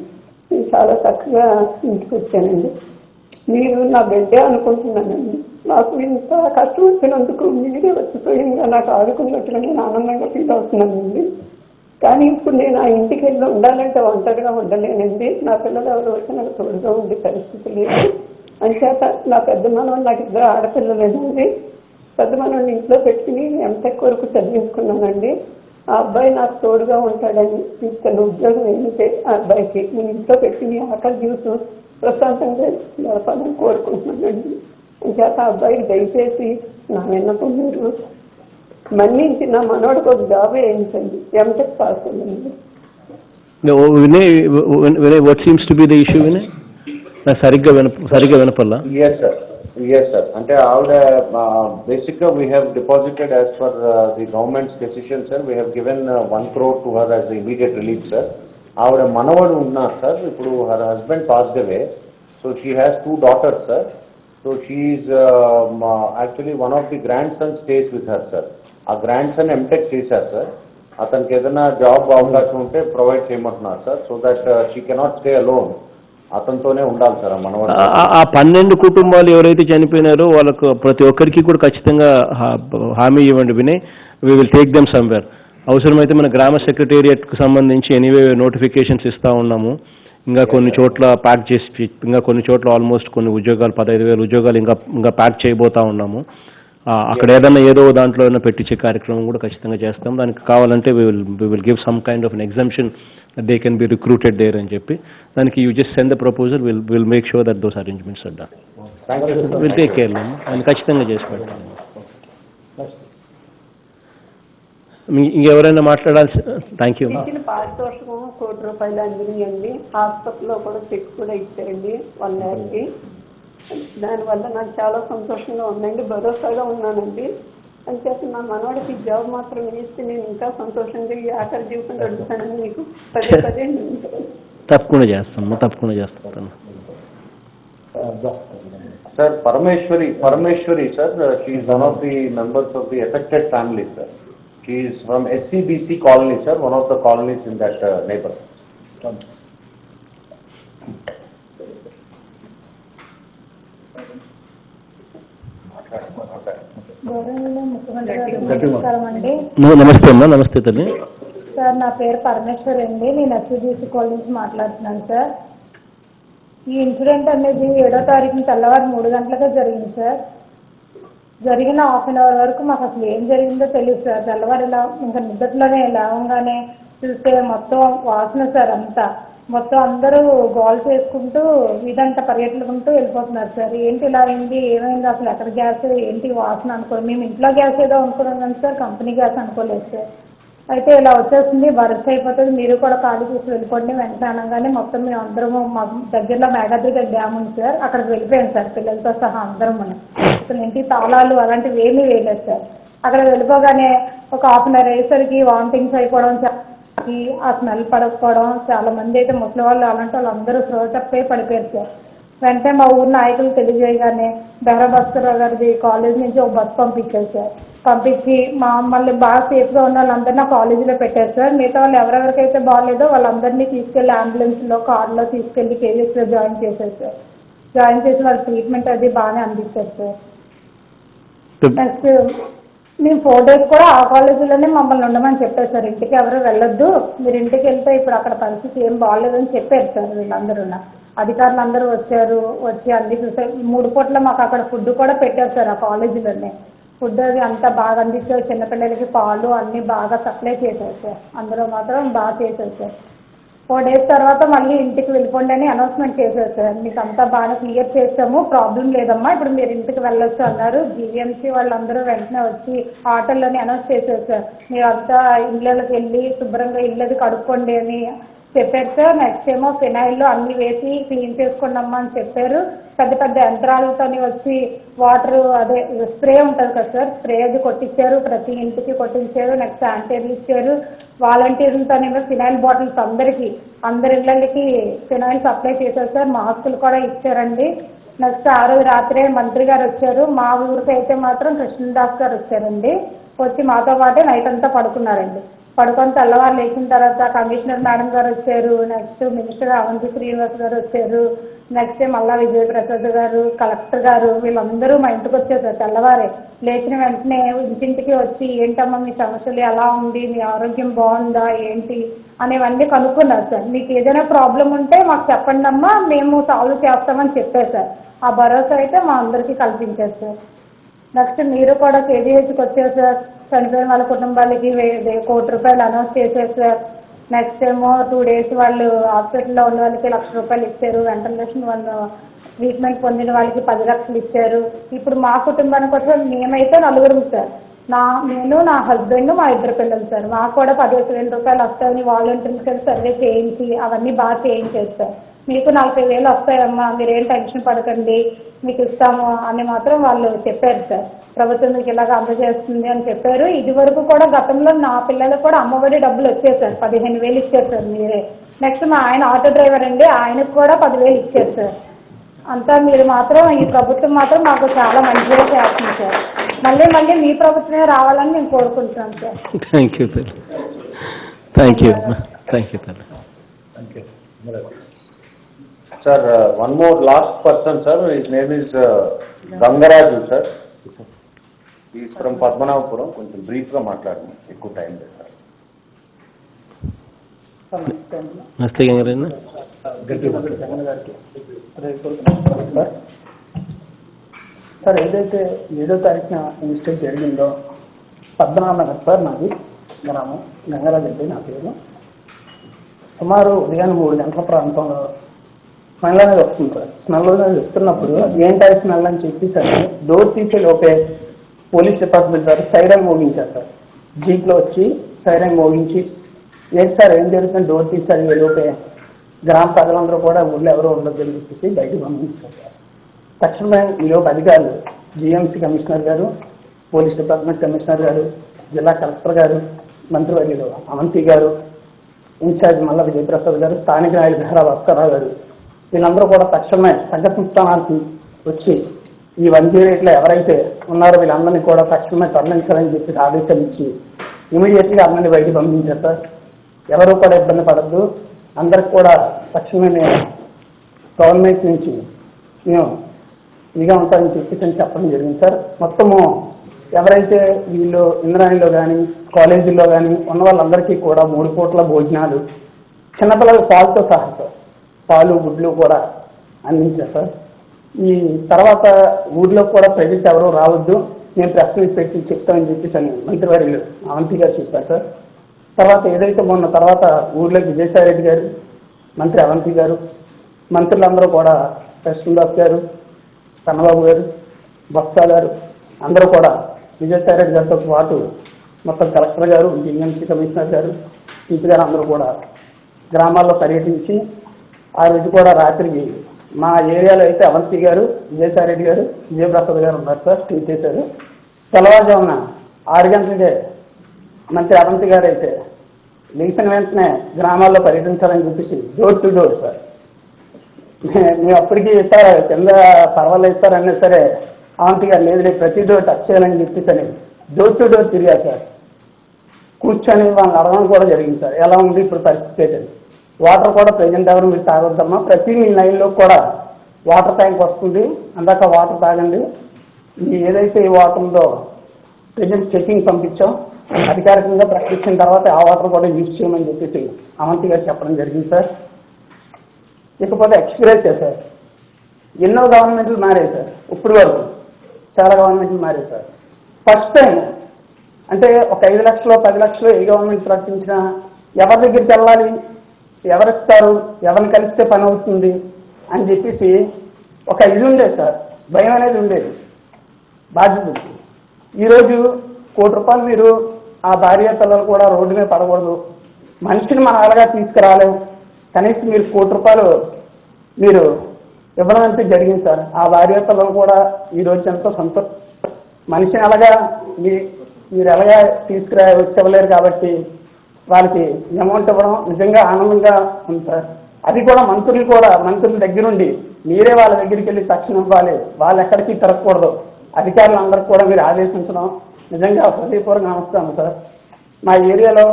నేను చాలా చక్కగా ఇంటికి వచ్చానండి. మీరు నా బిడ్డే అనుకుంటున్నానండి. నాకు ఇంత కష్టం వచ్చినందుకు మీరే వచ్చిపోయిందా నాకు ఆదుకున్నట్టుగా నేను ఆనందంగా ఫీల్ అవుతున్నానండి. కానీ ఇప్పుడు నేను ఆ ఇంటికి వెళ్ళి ఉండాలంటే ఒంటరిగా ఉండలేనండి. నా పిల్లలు ఎవరు వచ్చి నాకు తోడుగా ఉండే పరిస్థితి లేదు. అంచేత నా పెద్ద మనవాడు, నాకు 2 ఆడపిల్లలేనండి. పెద్ద మనవాడిని ఇంట్లో పెట్టుకుని ఎంటెక్ వరకు చదివించుకున్నానండి. ఆ అబ్బాయి నాకు తోడుగా ఉంటాడని తన ఉద్యోగం ఏంటంటే ఆ అబ్బాయికి నేను ఇంట్లో పెట్టుకుని ఆకలి జ్యూస్ ప్రశాంతంగా గడపాలని కోరుకుంటున్నానండి. అంచేత ఆ అబ్బాయికి దయచేసి నా విన్నపం మీరు మన్నించి నా మనవాడికి ఒక జాబ్ వేయించండి. ఎంటెక్ పాస్ అయ్యండి. Vinay, what seems to be the issue, Vinay? సరిగ్గా వినపల్లా. Yes sir. అంటే ఆవిడ బేసిక్గా we have deposited as per the government's decision sir. We have given 1 crore to her as immediate relief sir. ఆవిడ మనవడు ఉన్నారు సార్. ఇప్పుడు her husband passed away, so she has 2 daughters sir. So she is actually one of the grandson stays with her sir. ఆ grandson MTech చేశారు sir. అతనికి ఏదైనా job అవకాశం ఉంటే ప్రొవైడ్ చేయమంటున్నారు sir. So that she cannot stay alone. అతనితోనే ఉండాలి sir మనవాడు. ఆ 12 కుటుంబాలు ఎవరైతే చనిపోయినారో వాళ్ళకు ప్రతి ఒక్కరికి కూడా ఖచ్చితంగా హామీ ఇవ్వండి Vinay. We will take them somewhere. అవసరమైతే మన గ్రామ సెక్రటేరియట్కు సంబంధించి ఎనీవే నోటిఫికేషన్స్ ఇస్తూ ఉన్నాము. ఇంకా కొన్ని చోట్ల ప్యాక్ చేసి, ఇంకా కొన్ని చోట్ల ఆల్మోస్ట్ కొన్ని ఉద్యోగాలు 15,000 ఉద్యోగాలు ఇంకా ప్యాక్ చేయబోతూ ఉన్నాము. అక్కడ ఏదైనా ఏదో దాంట్లో ఏదైనా పెట్టించే కార్యక్రమం కూడా ఖచ్చితంగా చేస్తాం. దానికి కావాలంటే we will give some kind of an exemption they can be recruited there అని చెప్పి దానికి you just send the proposal will make sure that those arrangements are done. Will take care అని ఖచ్చితంగా చేసి పెడతాం. ఇంకెవరైనా మాట్లాడాల్సి? Thank you. ఇచ్చిన పారితోషికం ₹1,00,00,000 అందినాయండి. హాస్పిటల్లో కూడా చెక్ కూడా ఇచ్చారండి 1 lakh. దానివల్ల నాకు చాలా సంతోషంగా ఉందండి, భరోసాగా ఉన్నానండి. అంచేత నా మనవాడికి జాబ్ మాత్రం ఇస్తే నేను ఇంకా సంతోషంగా ఈ ఆఖరి జీవితం గడుపుతానని మీకు పదే పదే తప్పకుండా చేస్తాను. Sir, Parameshwari, sir, she is one of the members of the affected family, sir. She is from SCBC colony, sir, one of the colonies in that neighborhood. నమస్తే అమ్మా. నమస్తే తల్లి. సార్, నా పేరు పరమేశ్వరి అండి. నేను ఎస్సీబీసీ కాలనీ నుంచి మాట్లాడుతున్నాను సార్. ఈ ఇన్సిడెంట్ అనేది 7వ తారీఖున తెల్లవారు 3 గంటలకే జరిగింది సార్. జరిగిన ½ an hour వరకు మాకు అసలు ఏం జరిగిందో తెలియదు సార్. తెల్లవారు ఇలా ఇంకా నిద్రలోనే లేవగానే చూస్తే మొత్తం వాసన సార్. అంతా మొత్తం అందరూ గోల్ చేసుకుంటూ ఇదంతా పరిగెట్టుకుంటూ వెళ్ళిపోతున్నారు సార్. ఏంటి ఇలా అయింది, ఏమైంది, అసలు ఎక్కడ గ్యాస్ ఏంటి వాసన అనుకో, మేము ఇంట్లో గ్యాస్ ఏదో అనుకున్నాం కానీ సార్ కంపెనీ గ్యాస్ అనుకోలేదు సార్. అయితే ఇలా వచ్చేస్తుంది, బరస్ట్ అయిపోతుంది, మీరు కూడా ఖాళీ చేసి వెళ్ళిపోండి వెంటనే అనగానే మొత్తం మేము అందరము మా దగ్గరలో మేఘాద్రి డ్యామ్ ఉంది సార్, అక్కడికి వెళ్ళిపోయాం సార్ పిల్లలతో సహా అందరం. మనం అసలు ఇంటి తాళాలు అలాంటివి ఏమీ వేయలేదు సార్. అక్కడ వెళ్ళిపోగానే ఒక ½ an hour అయ్యేసరికి వామిటింగ్స్ అయిపోవడం, ఆ స్మెల్ పడకపోవడం, చాలా మంది అయితే ముసలి వాళ్ళు అలాంటి వాళ్ళు అందరూ శ్రోతప్పై పడిపోయారు సార్. వెంటనే మా ఊరు నాయకులు తెలియజేయగానే బెహరా భాస్కర్రావు గారిది కాలేజ్ నుంచి ఒక బస్సు పంపించారు సార్. పంపించి మమ్మల్ని బాగా సేఫ్గా ఉన్న వాళ్ళందరినీ ఆ కాలేజీలో పెట్టారు సార్. మిగతా వాళ్ళు ఎవరెవరికైతే బాగాలేదో వాళ్ళందరినీ తీసుకెళ్లి అంబులెన్స్లో కార్లో తీసుకెళ్లి కేజీఎస్లో జాయిన్ చేశారు సార్. జాయిన్ చేసి వాళ్ళ ట్రీట్మెంట్ అది బాగానే అందించారు సార్. నెక్స్ట్ మేము 4 days కూడా ఆ కాలేజీలోనే మమ్మల్ని ఉండమని చెప్పారు సార్. ఇంటికి ఎవరు వెళ్ళొద్దు, మీరు ఇంటికి వెళ్తే ఇప్పుడు అక్కడ పరిస్థితి ఏం బాగాలేదని చెప్పారు సార్. వీళ్ళందరూ అధికారులు అందరూ వచ్చి అన్ని చూసారు. 3 పూట్ల మాకు అక్కడ ఫుడ్ కూడా పెట్టారు సార్ ఆ కాలేజీలోనే. ఫుడ్ అది అంతా బాగా అందించారు. చిన్నపిల్లలకి పాలు అన్నీ బాగా సప్లై చేశారు సార్. అందులో మాత్రం బాగా చేశారు సార్. 4 days తర్వాత మళ్ళీ ఇంటికి వెళ్ళిపోండి అని అనౌన్స్మెంట్ చేశారు సార్. మీకు అంతా బాగా క్లియర్ చేస్తాము, ప్రాబ్లం లేదమ్మా, ఇప్పుడు మీరు ఇంటికి వెళ్ళొచ్చు అన్నారు. జీవీఎంసీ వాళ్ళందరూ వెంటనే వచ్చి ఆటోలోనే అనౌన్స్ చేశారు సార్. మీరు అంతా ఇళ్ళకి వెళ్ళి శుభ్రంగా ఇళ్ళది కడుక్కోండి అని చెప్పారు సార్. నెక్స్ట్ ఏమో ఫినాయిల్లో అన్ని వేసి క్లీన్ చేసుకోండి అమ్మా అని చెప్పారు. పెద్ద పెద్ద యంత్రాలతో వచ్చి వాటర్ అదే స్ప్రే ఉంటుంది కదా సార్, స్ప్రే అది కొట్టించారు, ప్రతి ఇంటికి కొట్టించారు. నెక్స్ట్ శానిటైజర్ ఇచ్చారు. వాలంటీర్లతోనేమో ఫినాయిల్ బాటిల్స్ అందరి ఇళ్ళకి ఫినాయిల్ సప్లై చేశారు సార్. మాస్కులు కూడా ఇచ్చారండి. నెక్స్ట్ ఆ రోజు రాత్రే మంత్రి గారు వచ్చారు. మా ఊరికి అయితే మాత్రం కృష్ణదాస్ గారు వచ్చారండి. వచ్చి మాతో పాటే నైట్ అంతా పడుకున్నారండి. పడుకొని తెల్లవారు లేచిన తర్వాత కమిషనర్ మేడం గారు వచ్చారు. నెక్స్ట్ మినిస్టర్ అవంతి శ్రీనివాస్ గారు వచ్చారు. నెక్స్ట్ మల్లా విజయప్రసాద్ గారు, కలెక్టర్ గారు, వీళ్ళందరూ మా ఇంటికి వచ్చేసారు తెల్లవారే. లేచిన వెంటనే ఇంటింటికి వచ్చి ఏంటమ్మా మీ సమస్యలు ఎలా ఉంది, మీ ఆరోగ్యం బాగుందా ఏంటి అనేవన్నీ కనుక్కున్నారు సార్. మీకు ఏదైనా ప్రాబ్లం ఉంటే మాకు చెప్పండి అమ్మా, మేము సాల్వ్ చేస్తామని చెప్పారు సార్. ఆ భరోసా అయితే మా అందరికీ కల్పించారు సార్. నెక్స్ట్ మీరు కూడా కేజీహెచ్కి వచ్చారు సార్. చనిపోయిన వాళ్ళ కుటుంబాలకి ₹1,00,00,000 అనౌన్స్ చేశారు సార్. నెక్స్ట్ ఏమో 2 days వాళ్ళు హాస్పిటల్లో ఉన్న వాళ్ళకి ₹1,00,000 ఇచ్చారు. వెంటిలేషన్ వాళ్ళు ట్రీట్మెంట్ పొందిన వాళ్ళకి 10 లక్షలు ఇచ్చారు. ఇప్పుడు మా కుటుంబానికి వచ్చి మేమైతే 4 సార్. నేను, నా హస్బెండ్, మా 2 పిల్లలు సార్. మాకు కూడా ₹15,000 వస్తాయని వాలంటీర్లకి సర్వే చేయించి అవన్నీ బాగా చేయించారు సార్. మీకు 40,000 వస్తాయమ్మా, మీరేం టెన్షన్ పడకండి, మీకు ఇస్తాము అని మాత్రం వాళ్ళు చెప్పారు సార్. ప్రభుత్వం మీకు ఇలాగ అందజేస్తుంది అని చెప్పారు. ఇది వరకు కూడా గతంలో నా పిల్లలకు కూడా అమ్మఒడి డబ్బులు వచ్చాయి సార్. 15,000 ఇచ్చారు సార్ మీరే. నెక్స్ట్ మా ఆయన ఆటో డ్రైవర్ అండి, ఆయనకు కూడా 10,000 ఇచ్చారు సార్. అంతా మీరు మాత్రం ఈ ప్రభుత్వం మాత్రం మాకు చాలా మంచిగా చేస్తుంది సార్. మళ్ళీ మీ ప్రభుత్వమే రావాలని మేము కోరుకుంటున్నాం sir. Thank you sir. Thank you sir. Sir, one more last person, sir. His name is Gangaraju, sir. He is from Padmanabhapuram. కొంచెం బ్రీఫ్ గా మాట్లాడండి, ఎక్కువ టైం లేదు సార్. నమస్తే గంగారాజు. సార్ ఏదైతే 7వ తారీఖున ఇన్సిడెంట్ జరిగిందో పద్మనాభ నగర్ సార్ నాది గ్రామం, గంగరాజరెడ్డి నా పేరు. సుమారు ఉదయాన్నే 3 గంటల ప్రాంతంలో స్మెల్ అనేది వస్తుంది సార్. స్మెల్ అనేది వస్తున్నప్పుడు ఏంటా స్మెల్ అని చెప్పి సార్ డోర్ తీసే లోపే పోలీస్ డిపార్ట్మెంట్ సార్ సైరన్ మోగించారు సార్. జీప్లో వచ్చి సైరన్ మోగించి ఏంటి సార్ ఏం జరుగుతుంది డోర్ తీసారు ఏ లోపే గ్రామ ప్రజలందరూ కూడా ఊళ్ళో ఎవరో ఉండొద్దని చెప్పేసి బయటకు పంపించారు సార్. తక్షణమే ఈలోపు అధికారులు జిఎంసీ కమిషనర్ గారు, పోలీస్ డిపార్ట్మెంట్ కమిషనర్ గారు, జిల్లా కలెక్టర్ గారు, మంత్రివర్యులు అవంతి గారు, ఇన్ఛార్జ్ మల్ల విజయప్రసాద్ గారు, స్థానిక నాయకులు బెహరా భాస్కరరావు గారు వీళ్ళందరూ కూడా తక్షణమే సంఘటన స్థానానికి వచ్చి ఈ 108లో ఎవరైతే ఉన్నారో వీళ్ళందరినీ కూడా తక్షణమే తరలించాలని చెప్పి ఆదేశాలు ఇచ్చి ఇమీడియట్గా అందరినీ బయటికి పంపించారు సార్. ఎవరు కూడా ఇబ్బంది పడద్దు, అందరికి కూడా తక్షణమే నేను గవర్నమెంట్ నుంచి మేము ఇదిగా ఉంటారని చెప్పేసి చెప్పడం జరిగింది సార్. మొత్తము ఎవరైతే వీళ్ళు ఇంద్రాణిలో కానీ కాలేజీల్లో కానీ ఉన్న వాళ్ళందరికీ కూడా 3 పూట్ల భోజనాలు, చిన్నపిల్లల పాలతో సహా సార్ పాలు గుడ్లు కూడా అందించారు సార్. ఈ తర్వాత ఊర్లో కూడా ప్రజలు ఎవరూ రావద్దు, నేను ప్రెస్ మీట్ పెట్టి చెప్తామని చెప్పేసి అని మంత్రివర్యులు అవంతి గారు చెప్పారు సార్. తర్వాత ఏదైతే మొన్న తర్వాత ఊర్లోకి విజయసాయిరెడ్డి గారు, మంత్రి అవంతి గారు, మంత్రులందరూ కూడా కృష్ణదాస్ గారు, కన్నబాబు గారు, బొత్స గారు అందరూ కూడా విజయసాయిరెడ్డి గారితో పాటు మొత్తం కలెక్టర్ గారు, జిఎంసీ కమిషనర్ గారు, సీపీ గారు అందరూ కూడా గ్రామాల్లో పర్యటించి ఆ రోజు కూడా రాత్రికి మా ఏరియాలో అయితే అవంతి గారు, విజయసాయిరెడ్డి గారు, విజయప్రసాద్ గారు ఉన్నారు సార్, టీ చేశారు. తెల్లవారుజామున 6 గంటలకే మంత్రి అవంతి గారు అయితే లేచిన వెంటనే గ్రామాల్లో పర్యటించాలని చెప్పేసి డోర్ టు డోర్ సార్. మేము అప్పటికి సార్ కింద పర్వాలేదు సార్ అన్నా సరే అవంతి గారు లేదు ప్రతి డోర్ టచ్ చేయాలని చెప్పేసి అని డోర్ టు డోర్ తిరిగారు సార్. కూర్చొని వాళ్ళని అడగడం కూడా జరిగింది సార్, ఎలా ఉంది ఇప్పుడు పరిస్థితి ఏంటని. వాటర్ కూడా ప్రజెంట్ ఎవరు మీరు తాగొద్దమ్మా, ప్రతి మీ లైన్లో కూడా వాటర్ ట్యాంక్ వస్తుంది, అందాక వాటర్ తాగండి. ఈ ఏదైతే ఈ వాటర్ ఉందో ప్రజెంట్ చెకింగ్ పంపించాం, అధికారికంగా ప్రకటించిన తర్వాత ఆ వాటర్ కూడా యూజ్ చేయమని చెప్పేసి అవంతి గారు చెప్పడం జరిగింది సార్. ఇకపోతే ఎక్స్ప్రెస్ సార్ ఎన్నో గవర్నమెంట్లు మారాయి సార్, ఇప్పుడు వరకు చాలా గవర్నమెంట్లు మారాయి సార్. ఫస్ట్ టైం అంటే ఒక 5 లక్షలు 10 లక్షలు ఏ గవర్నమెంట్ ప్రకటించినా ఎవరి దగ్గరికి వెళ్ళాలి, ఎవరిస్తారు, ఎవరిని కలిస్తే పని అవుతుంది అని చెప్పేసి ఒక ఇది ఉండేది సార్, భయం అనేది ఉండేది బాధ్యత. ఈరోజు ₹1 మీరు ఆ భార్య పిల్లలు కూడా రోడ్డు మీద పడకూడదు, మనిషిని మనం అలాగా తీసుకురాలేము, కనీసం మీరు ₹1 మీరు ఇవ్వడం అంతే జరిగింది సార్. ఆ భార్య పిల్లలు కూడా ఈరోజు ఎంతో సంతోషం, మనిషిని అలాగా మీరు ఎలాగా వచ్చేవ్వలేరు కాబట్టి వాళ్ళకి అమౌంట్ ఇవ్వడం నిజంగా ఆనందంగా ఉంది సార్. అది కూడా మంత్రుల దగ్గరుండి మీరే వాళ్ళ దగ్గరికి వెళ్ళి తక్షణం ఇవ్వాలి, వాళ్ళు ఎక్కడికి తిరగకూడదు, అధికారులందరికీ కూడా మీరు ఆదేశించడం నిజంగా హృదయపూర్వకంగా నమస్కారం సార్. మా ఏరియాలో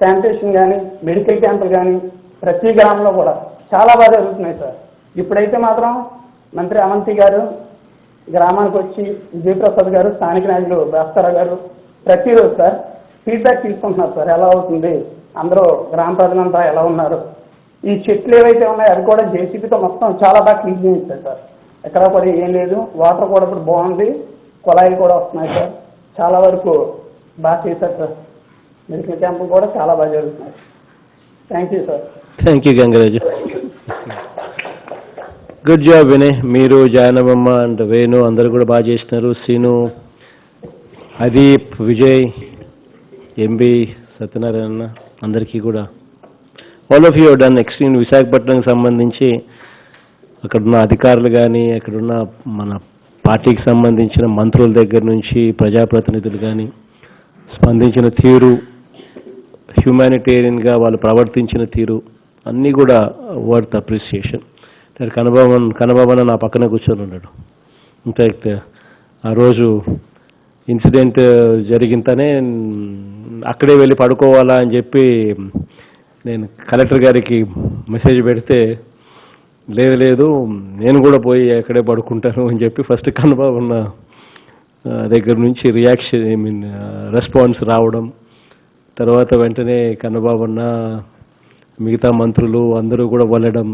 శానిటేషన్ కానీ మెడికల్ క్యాంపులు కానీ ప్రతి గ్రామంలో కూడా చాలా బాగా జరుగుతున్నాయి సార్. ఇప్పుడైతే మాత్రం మంత్రి అవంతి గారు గ్రామానికి వచ్చి విజయప్రసాద్ గారు, స్థానిక నాయకులు భాస్కరరావు గారు ప్రతిరోజు సార్ ఫీడ్బ్యాక్ తీసుకుంటున్నారు సార్, ఎలా అవుతుంది, అందరూ గ్రామ ప్రజలంతా ఎలా ఉన్నారు. ఈ చెట్లు ఏవైతే ఉన్నాయో అవి కూడా జేసీబీతో మొత్తం చాలా బాగా క్లీన్ చేయించారు సార్, ఎక్కడ కూడా ఏం లేదు. వాటర్ కూడా ఇప్పుడు బాగుంది, కుళాయిలు కూడా వస్తున్నాయి సార్, చాలా వరకు బాగా చేశారు సార్. మెడికల్ క్యాంపులు కూడా చాలా బాగా జరుగుతున్నాయి. Thank you sir. Thank you Gangaraju. Good job Vinay, మీరు జానవమ్మ అండ్ వేణు అందరూ కూడా బాగా చేసినారు. శ్రీను, అదీప్, విజయ్, ఎంబి, సత్యనారాయణ అందరికీ కూడా all of you done extreme. విశాఖపట్నంకి సంబంధించి అక్కడున్న అధికారులు కానీ అక్కడున్న మన పార్టీకి సంబంధించిన మంత్రుల దగ్గర నుంచి ప్రజాప్రతినిధులు కానీ స్పందించిన తీరు, హ్యూమానిటేరియన్గా వాళ్ళు ప్రవర్తించిన తీరు అన్నీ కూడా వర్త్ అప్రిసియేషన్. కనబాబన్న నా పక్కన కూర్చొని ఉన్నాడు. ఇన్ఫ్యాక్ట్ ఆ రోజు ఇన్సిడెంట్ జరిగిందనే అక్కడే వెళ్ళి పడుకోవాలా అని చెప్పి నేను కలెక్టర్ గారికి మెసేజ్ పెడితే లేదు నేను కూడా పోయి అక్కడే పడుకుంటాను అని చెప్పి ఫస్ట్ కనబాబన్న దగ్గర నుంచి రెస్పాన్స్ రావడం, తర్వాత వెంటనే కన్నబాబన్న మిగతా మంత్రులు అందరూ కూడా వెళ్ళడం,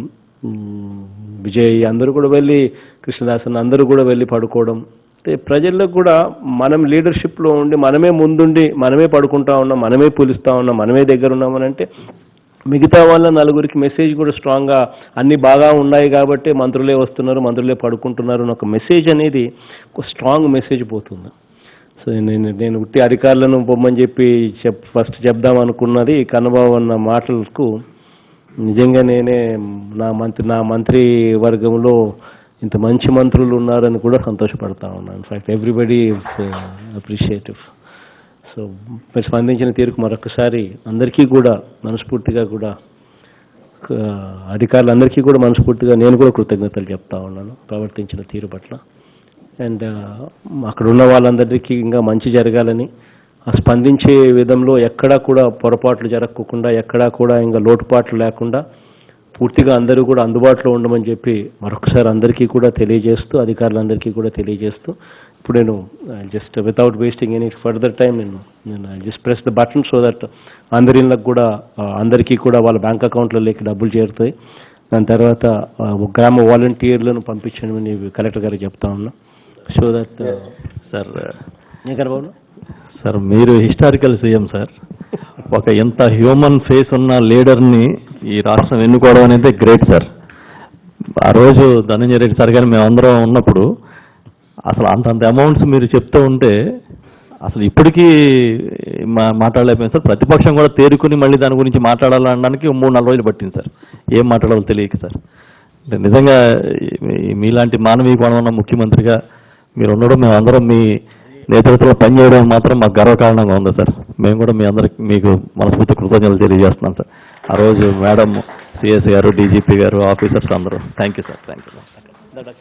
విజయ్ అందరూ కూడా వెళ్ళి, కృష్ణదాసన్ అందరూ కూడా వెళ్ళి పడుకోవడం. ప్రజలకు కూడా మనం లీడర్షిప్లో ఉండి మనమే ముందుండి మనమే పడుకుంటా ఉన్నాం, మనమే పిలుస్తూ ఉన్నాం, మనమే దగ్గర ఉన్నామని అంటే మిగతా వాళ్ళ నలుగురికి మెసేజ్ కూడా స్ట్రాంగ్గా అన్నీ బాగా ఉన్నాయి కాబట్టి మంత్రులే వస్తున్నారు, మంత్రులే పడుకుంటున్నారు అని ఒక మెసేజ్ అనేది ఒక స్ట్రాంగ్ మెసేజ్ పోతుంది. సో నేను ఉట్టి అధికారులను పొమ్మని చెప్పి ఫస్ట్ చెప్దాం అనుకున్నది కన్నబాబు అన్న మాటలకు నిజంగా నేనే నా మంత్రి వర్గంలో ఇంత మంచి మంత్రులు ఉన్నారని కూడా సంతోషపడతా ఉన్నాను. In fact everybody is appreciative. So మీరు స్పందించిన తీరుకు మరొకసారి అందరికీ కూడా మనస్ఫూర్తిగా కూడా అధికారులందరికీ కూడా మనస్ఫూర్తిగా నేను కూడా కృతజ్ఞతలు చెప్తా ఉన్నాను ప్రవర్తించిన తీరు పట్ల. అండ్ అక్కడ ఉన్న వాళ్ళందరికీ ఇంకా మంచి జరగాలని, ఆ స్పందించే విధంలో ఎక్కడా కూడా పొరపాట్లు జరగకుండా, ఎక్కడా కూడా ఇంకా లోటుపాట్లు లేకుండా పూర్తిగా అందరూ కూడా అందుబాటులో ఉండమని చెప్పి మరొకసారి అందరికీ కూడా తెలియజేస్తూ, అధికారులందరికీ కూడా తెలియజేస్తూ, ఇప్పుడు నేను just without wasting any further time నేను just press the button so that అందరిళ్ళకి కూడా అందరికీ కూడా వాళ్ళ బ్యాంక్ అకౌంట్లలోకి డబ్బులు చేరుతాయి. దాని తర్వాత గ్రామ వాలంటీర్లను పంపించమని కలెక్టర్ గారికి చెప్తా ఉన్నా. So that sir Babu sir మీరు హిస్టారికల్ సీఎం సార్. ఒక ఎంత హ్యూమన్ ఫేస్ ఉన్న లీడర్ని ఈ రాష్ట్రం ఎన్నుకోవడం అనేది గ్రేట్ సార్. ఆ రోజు ధనంజయ రెడ్డి సార్ గారు మేమందరం ఉన్నప్పుడు అసలు అంతంత అమౌంట్స్ మీరు చెప్తూ ఉంటే అసలు ఇప్పటికీ మాట్లాడలేకపోయింది సార్. ప్రతిపక్షం కూడా తేరుకుని మళ్ళీ దాని గురించి మాట్లాడాలనడానికి 3-4 రోజులు పట్టింది సార్. ఏం మాట్లాడాలో తెలియక సార్. అంటే నిజంగా మీలాంటి మానవీయ కోణం ఉన్న ముఖ్యమంత్రిగా మీరు ఉండడం, మేమందరం మీ నేతృత్వంలో పనిచేయడం మాత్రం మాకు గర్వకారణంగా ఉంది సార్. మేము కూడా మీకు మనస్ఫూర్తి కృతజ్ఞతలు తెలియజేస్తున్నాం సార్. ఆ రోజు మేడం, సిఎస్ గారు, డీజీపీ గారు, ఆఫీసర్స్ అందరూ thank you sir. Thank you sir.